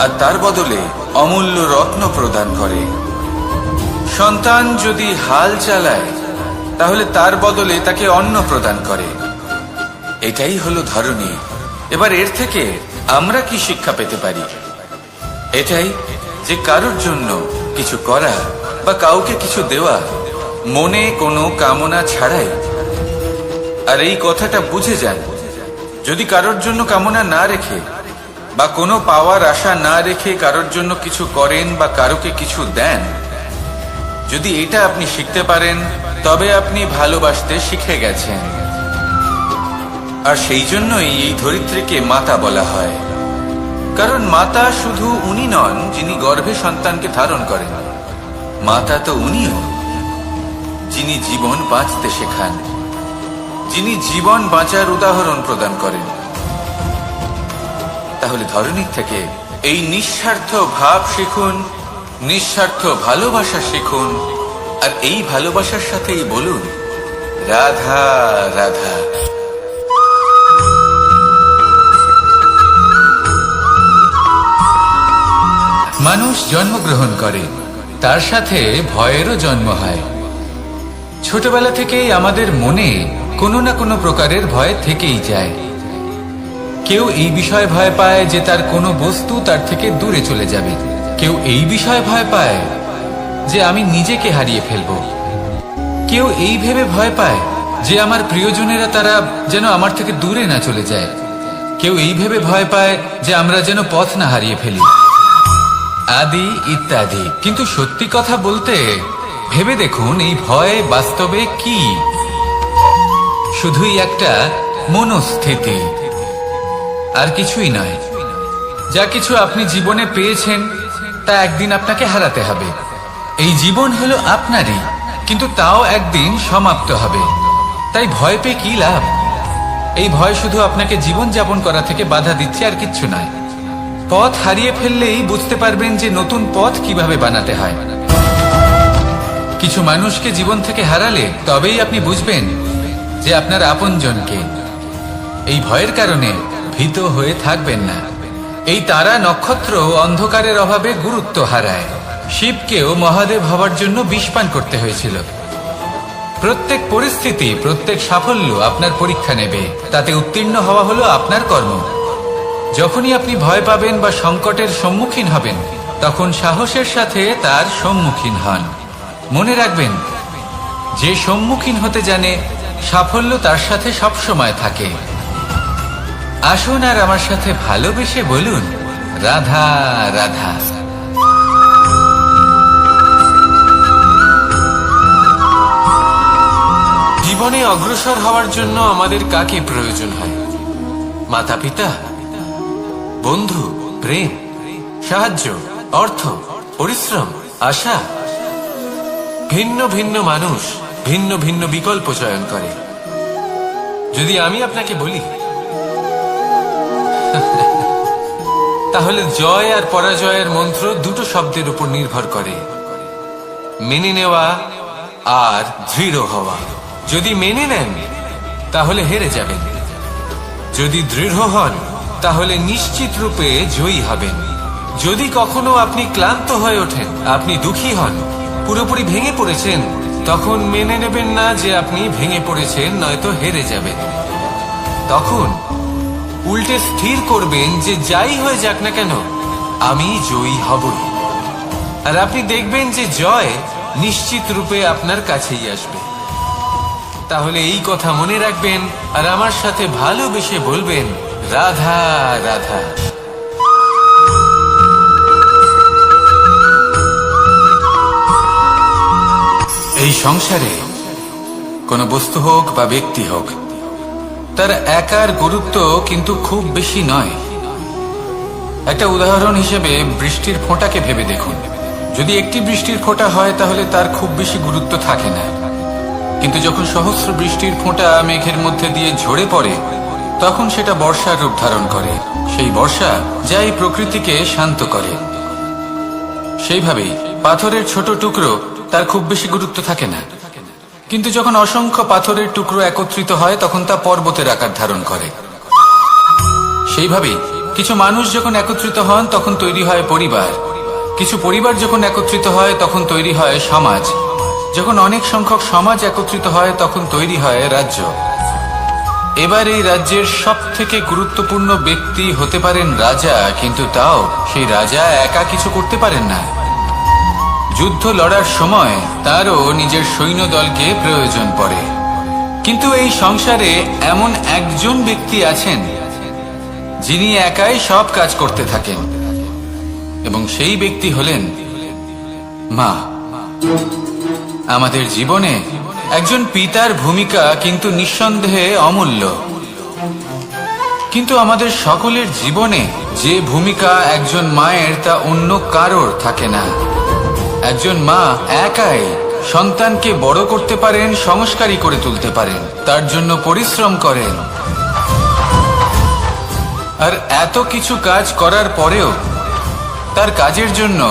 আর তার বদলে অমূল্য রত্ন প্রদান করে। সন্তান যদি হাল চালায় তাহলে তার বদলে তাকে অন্ন প্রদান করে। এটাই হলো ধরণী। এবার এর থেকে আমরা কি শিক্ষা পেতে পারি? এটাই যে কারোর জন্য কিছু করা বা কাউকে কিছু দেওয়া মনে কোনো কামনা ছাড়াই। আর এই কথাটা বুঝে যান, যদি কারোর জন্য কামনা না রেখে বা কোনো পাওয়ার আশা না রেখে কারোর জন্য কিছু করেন বা কারোকে কিছু দেন, যদি এটা আপনি শিখতে পারেন তবে আপনি ভালোবাসতে শিখে গেছেন। আর সেই জন্যই এই ধরিত্রীকে মাতা বলা হয়। কারণ মাতা শুধু উনি নন যিনি গর্ভে সন্তানকে ধারণ করেন, মাতা তো উনিও যিনি জীবন বাঁচতে শেখান, যিনি জীবন বাঁচার উদাহরণ প্রদান করেন। তাহলে ধরণীর থেকে এই নিঃস্বার্থ ভাব শিখুন, নিঃস্বার্থ ভালোবাসা শিখুন, আর এই ভালোবাসার সাথেই বলুন, রাধা রাধা। মানুষ জন্মগ্রহণ করে, তার সাথে ভয়েরও জন্ম হয়। ছোটবেলা থেকেই আমাদের মনে কোনো না কোনো প্রকারের ভয় থেকেই যায়। কেউ এই বিষয়ে ভয় পায় যে তার কোনো বস্তু তার থেকে দূরে চলে যাবে, কেউ এই বিষয়ে ভয় পায় যে আমি নিজেকে হারিয়ে ফেলব, কেউ এই ভেবে ভয় পায় যে আমার প্রিয়জনেরা তারা যেন আমার থেকে দূরে না চলে যায়, কেউ এই ভেবে ভয় পায় যে আমরা যেন পথ না হারিয়ে ফেলি, আদি ইত্যাদি। কিন্তু সত্যি কথা বলতে ভেবে দেখুন এই ভয় বাস্তবে কি? শুধুই একটা মনস্থিতি, আর কিছুই নয়। যা কিছু আপনি জীবনে পেয়েছেন তা একদিন আপনাকে হারাতে হবে। এই জীবন হলো আপনারই, কিন্তু তাও একদিন সমাপ্ত হবে। তাই ভয় পেয়ে কি লাভ? এই ভয় শুধু আপনাকে জীবন যাপন করা থেকে বাধা দিচ্ছে, আর কিচ্ছু নয়। পথ হারিয়ে ফেললেই বুঝতে পারবেন যে নতুন পথ কিভাবে বানাতে হয়। কিছু মানুষকে জীবন থেকে হারালে তবেই আপনি বুঝবেন যে আপনার আপনজনকে। এই ভয়ের কারণে ভীত হয়ে থাকবেন না। এই তারা নক্ষত্র অন্ধকারের অভাবে গুরুত্ব হারায়। শিবকেও মহাদেব হওয়ার জন্য বিষ পান করতে হয়েছিল। প্রত্যেক পরিস্থিতি, প্রত্যেক সাফল্য আপনার পরীক্ষা নেবে, তাতে উত্তীর্ণ হওয়া হলো আপনার কর্ম। যখনই আপনি ভয় পাবেন বা সংকটের সম্মুখীন হবেন তখন সাহসের সাথে তার সম্মুখীন হন। মনে রাখবেন, যে সম্মুখীন হতে জানে সাফল্য তার সাথে সবসময় থাকে। আসুন আর আমার সাথে ভালোবেসে বলুন, রাধা রাধা। জীবনে অগ্রসর হওয়ার জন্য আমাদের কাকে প্রয়োজন হয়? মাতা পিতা, বন্ধু, প্রেম, সাহায্য, অর্থ, পরিশ্রম, আশা। ভিন্ন ভিন্ন মানুষ ভিন্ন ভিন্ন বিকল্প চয়ন করে। যদি আমি আপনাকে বলি তাহলে জয় আর পরাজয়ের মন্ত্র দুটো শব্দের উপর নির্ভর করে, মেনে নেওয়া আর দৃঢ় হওয়া। যদি মেনে নেন তাহলে হেরে যাবেন, যদি দৃঢ় হন তাহলে নিশ্চিত রূপে জয়ী হবেন। যদি কখনো আপনি ক্লান্ত হয়ে ওঠেন, আপনি দুঃখী হন, পুরোপুরি ভেঙে পড়েছেন, তখন মেনে নেবেন না যে আপনি ভেঙে পড়েছেন, নয়তো হেরে যাবেন। তখন উল্টে স্থির করবেন যে যাই হয়ে যাক না কেন আমি জয়ী হবই। আর আপনি দেখবেন যে জয় নিশ্চিত রূপে আপনার কাছেই আসবে। তাহলে এই কথা মনে রাখবেন আর আমার সাথে ভালোবেসে বলবেন, রাধা রাধা। এই সংসারে কোনো বস্তু হোক বা ব্যক্তি হোক, তার একার গুরুত্ব কিন্তু খুব বেশি নয়। একটা উদাহরণ হিসেবে বৃষ্টির ফোঁটাকে ভেবে দেখুন। যদি একটি বৃষ্টির ফোঁটা হয় তাহলে তার খুব বেশি গুরুত্ব থাকে না, কিন্তু যখন সহস্র বৃষ্টির ফোঁটা মেঘের মধ্যে দিয়ে ঝরে পড়ে তখন সেটা বর্ষার রূপ ধারণ করে। সেই বর্ষা যা এই প্রকৃতিকে শান্ত করে। সেইভাবেই পাথরের ছোট টুকরো তার খুব বেশি গুরুত্ব থাকে না, কিন্তু যখন অসংখ্য পাথরের টুকরো একত্রিত হয় তখন তা পর্বতের আকার ধারণ করে। সেইভাবেই কিছু মানুষ যখন একত্রিত হন তখন তৈরি হয় পরিবার, কিছু পরিবার যখন একত্রিত হয় তখন তৈরি হয় সমাজ, যখন অনেক সংখ্যক সমাজ একত্রিত হয় তখন তৈরি হয় রাজ্য। এবার এই রাজ্যের সব থেকে গুরুত্বপূর্ণ ব্যক্তি হতে পারেন রাজা, কিন্তু তাও সেই রাজা একা কিছু করতে পারেন না। যুদ্ধ লড়ার সময় তারও নিজের সৈন্যদলকে প্রয়োজন পড়ে। কিন্তু এই সংসারে এমন একজন ব্যক্তি আছেন যিনি একাই সব কাজ করতে থাকেন, এবং সেই ব্যক্তি হলেন মা। আমাদের জীবনে একজন পিতার ভূমিকা কিন্তু নিঃসন্দেহে অমূল্য, কিন্তু আমাদের সকলের জীবনে যে ভূমিকা একজন মায়ের তা অন্য কারোর থাকে না। একজন মা একাই সন্তানকে বড় করতে পারেন, সংস্কারী করে তুলতে পারেন, তার জন্য পরিশ্রম করেন। আর এত কিছু কাজ করার পরেও তার কাজের জন্য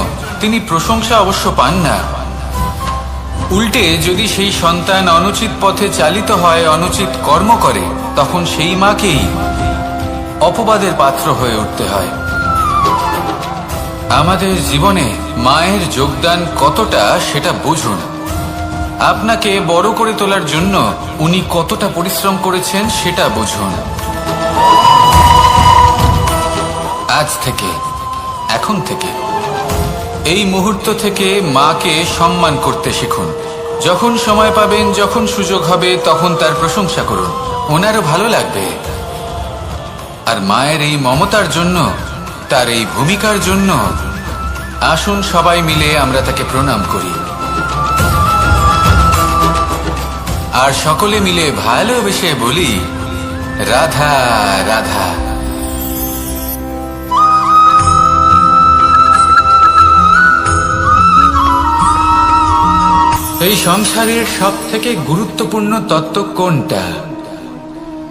তিনি প্রশংসা অবশ্য পান না। উল্টে যদি সেই সন্তান অনুচিত পথে চালিত হয়, অনুচিত কর্ম করে, তখন সেই মাকেই অপবাদের পাত্র হয়ে উঠতে হয়। আমাদের জীবনে মায়ের যোগদান কতটা সেটা বুঝুন। আপনাকে বড় করে তোলার জন্য উনি কতটা পরিশ্রম করেছেন সেটা বুঝুন। আজ থেকে, এখন থেকে, এই মুহূর্ত থেকে মাকে সম্মান করতে শিখুন। যখন সময় পাবেন, যখন সুযোগ হবে, তখন তার প্রশংসা করুন, ওনারও ভালো লাগবে। আর মায়ের এই মমতার জন্য, তার এই ভূমিকার জন্য আসুন সবাই মিলে আমরা তাকে প্রণাম করি, আর সকলে মিলে ভালোবেসে বলি, রাধা রাধা। এই সংসারের সব থেকে গুরুত্বপূর্ণ তত্ত্ব কোনটা?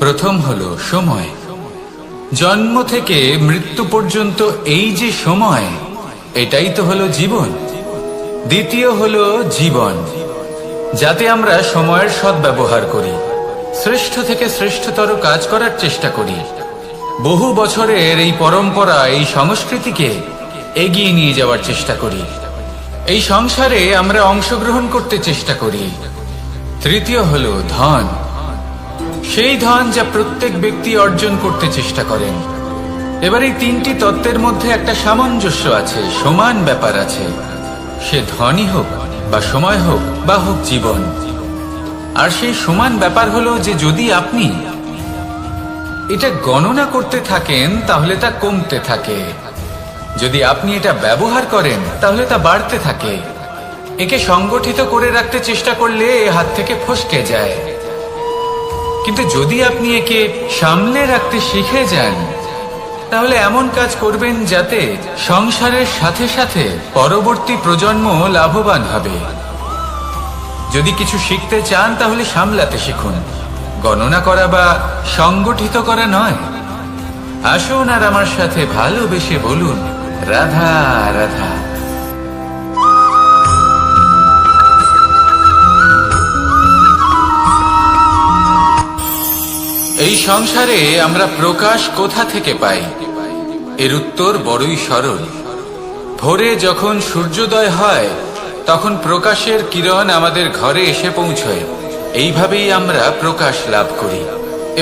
প্রথম হলো সময়। জন্ম থেকে মৃত্যু পর্যন্ত এই যে সময়, এটাই তো হলো জীবন। দ্বিতীয় হলো জীবন, যাতে আমরা সময়ের সদ্ব্যবহার করি, শ্রেষ্ঠ থেকে শ্রেষ্ঠতর কাজ করার চেষ্টা করি। বহু বছরের এই পরম্পরা, এই সংস্কৃতিকে এগিয়ে নিয়ে যাওয়ার চেষ্টা করি। এই সংসারে আমরা অংশগ্রহণ করতে চেষ্টা করি। তৃতীয় হলো ধন, সেই ধন যা প্রত্যেক ব্যক্তি অর্জন করতে চেষ্টা করেন। এবার এই তিনটি তত্ত্বের মধ্যে একটা সামঞ্জস্য আছে, সমান ব্যাপার আছে। সে ধনই হোক বা সময় হোক বা হোক জীবন, আর সেই সমান ব্যাপার হলো যে যদি আপনি এটা গণনা করতে থাকেন তাহলে তা কমতে থাকে, যদি আপনি এটা ব্যবহার করেন তাহলে তা বাড়তে থাকে। একে সংগঠিত করে রাখতে চেষ্টা করলে এ হাত থেকে ফসকে যায়, কিন্তু যদি আপনি একে সামলে রাখতে শিখে যান তাহলে এমন কাজ করবেন যাতে সংসারের সাথে সাথে পরবর্তী প্রজন্ম লাভবান হবে। যদি কিছু শিখতে চান তাহলে সামলাতে শিখুন, গণনা করা বা সংগঠিত করা নয়। আসুন আর আমার সাথে ভালোবেসে বলুন, রাধা রাধা। এই সংসারে আমরা প্রকাশ কোথা থেকে পাই? এর উত্তর বড়ই সরল। ভোরে যখন সূর্যোদয় হয় তখন প্রকাশের কিরণ আমাদের ঘরে এসে পৌঁছয়। এইভাবেই আমরা প্রকাশ লাভ করি।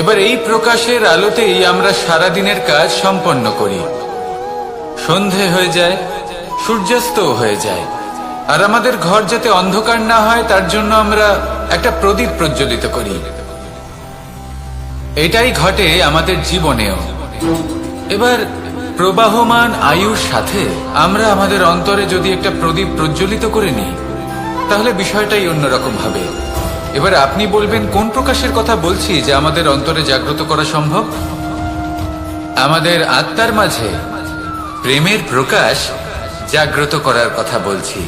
এবার এই প্রকাশের আলোতেই আমরা সারাদিনের কাজ সম্পন্ন করি। সন্ধে হয়ে যায়, সূর্যাস্ত হয়ে যায়, আর আমাদের ঘর যাতে অন্ধকার না হয় তার জন্য আমরা একটা প্রদীপ প্রজ্বলিত করি। এটাই ঘটে আমাদের জীবনেও। এবার প্রবাহমান আয়ুর সাথে আমরা আমাদের অন্তরে যদি একটা প্রদীপ প্রজ্বলিত করে নিই তাহলে বিষয়টাই অন্যরকম হবে। এবার আপনি বলবেন কোন প্রকাশের কথা বলছি যা আমাদের অন্তরে জাগ্রত করা সম্ভব? আমাদের আত্মার মাঝে প্রেমের প্রকাশ জাগ্রত করার কথা বলছি,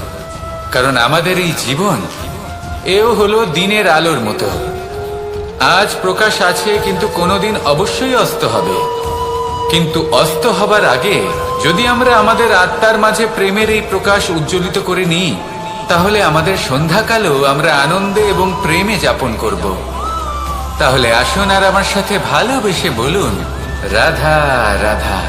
কারণ আমাদের এই জীবন এও হলো দিনের আলোর মতো। আজ প্রকাশ আছে, কিন্তু কোনোদিন অবশ্যই অস্ত হবে। কিন্তু অস্ত হবার আগে যদি আমরা আমাদের আত্মার মাঝে প্রেমের এই প্রকাশ উজ্জ্বলিত করে নিই তাহলে আমাদের সন্ধ্যাকালও আমরা আনন্দে এবং প্রেমে যাপন করব। তাহলে আসুন আর আমার সাথে ভালোবেসে বলুন, রাধা রাধা।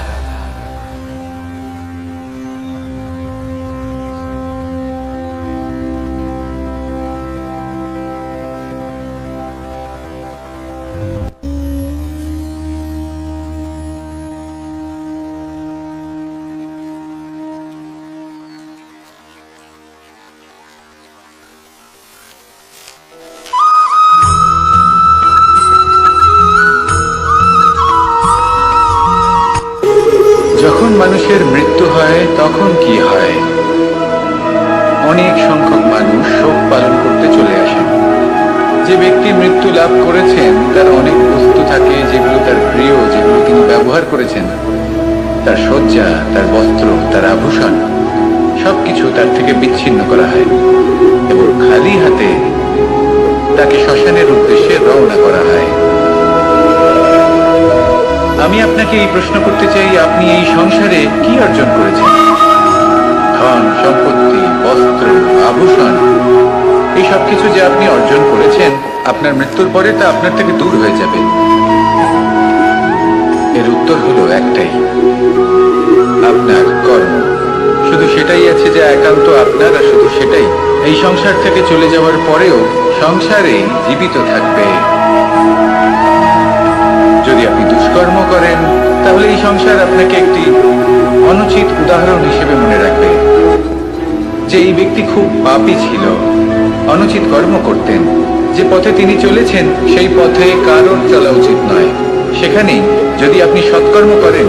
যখন মানুষের মৃত্যু হয় তখন কি হয়? অনেক সংখ্যক মানুষ শোক পালন করতে চলে আসেন। যে ব্যক্তি মৃত্যু লাভ করেছেন তার অনেক বস্তু থাকে যেগুলো তার প্রিয়, যেগুলো তিনি ব্যবহার করেছেন। তার শয্যা, তার বস্ত্র, তার আভূষণ সবকিছু তার থেকে বিচ্ছিন্ন করা হয় এবং খালি হাতে তাকে শ্মশানের উদ্দেশ্যে রওনা করা হয়। আমি আপনাকে এই প্রশ্ন করতে চাই, আপনি এই সংসারে কি অর্জন করেছেন? ধন সম্পত্তি, বস্ত্র, আভূষণ, এই সব কিছু যে আপনি অর্জন করেছেন আপনার মৃত্যুর পরে তা আপনার থেকে দূর হয়ে যাবে। এর উত্তর হলো একটাই, আপনার কর্ম। শুধু সেটাই আছে যা একান্ত আপনার, আর শুধু সেটাই এই সংসার থেকে চলে যাওয়ার পরেও সংসারে জীবিত থাকবে। যদি আপনি দুষ্কর্ম করেন তাহলে এই সংসার আপনাকে একটি অনুচিত উদাহরণ হিসেবে মনে রাখবে যে এই ব্যক্তি খুব পাপী ছিল, অনুচিত কর্ম করতেন। যে পথে তিনি চলেছেন সেই পথে কারোর চলা উচিত নয়। সেখানেই যদি আপনি সৎকর্ম করেন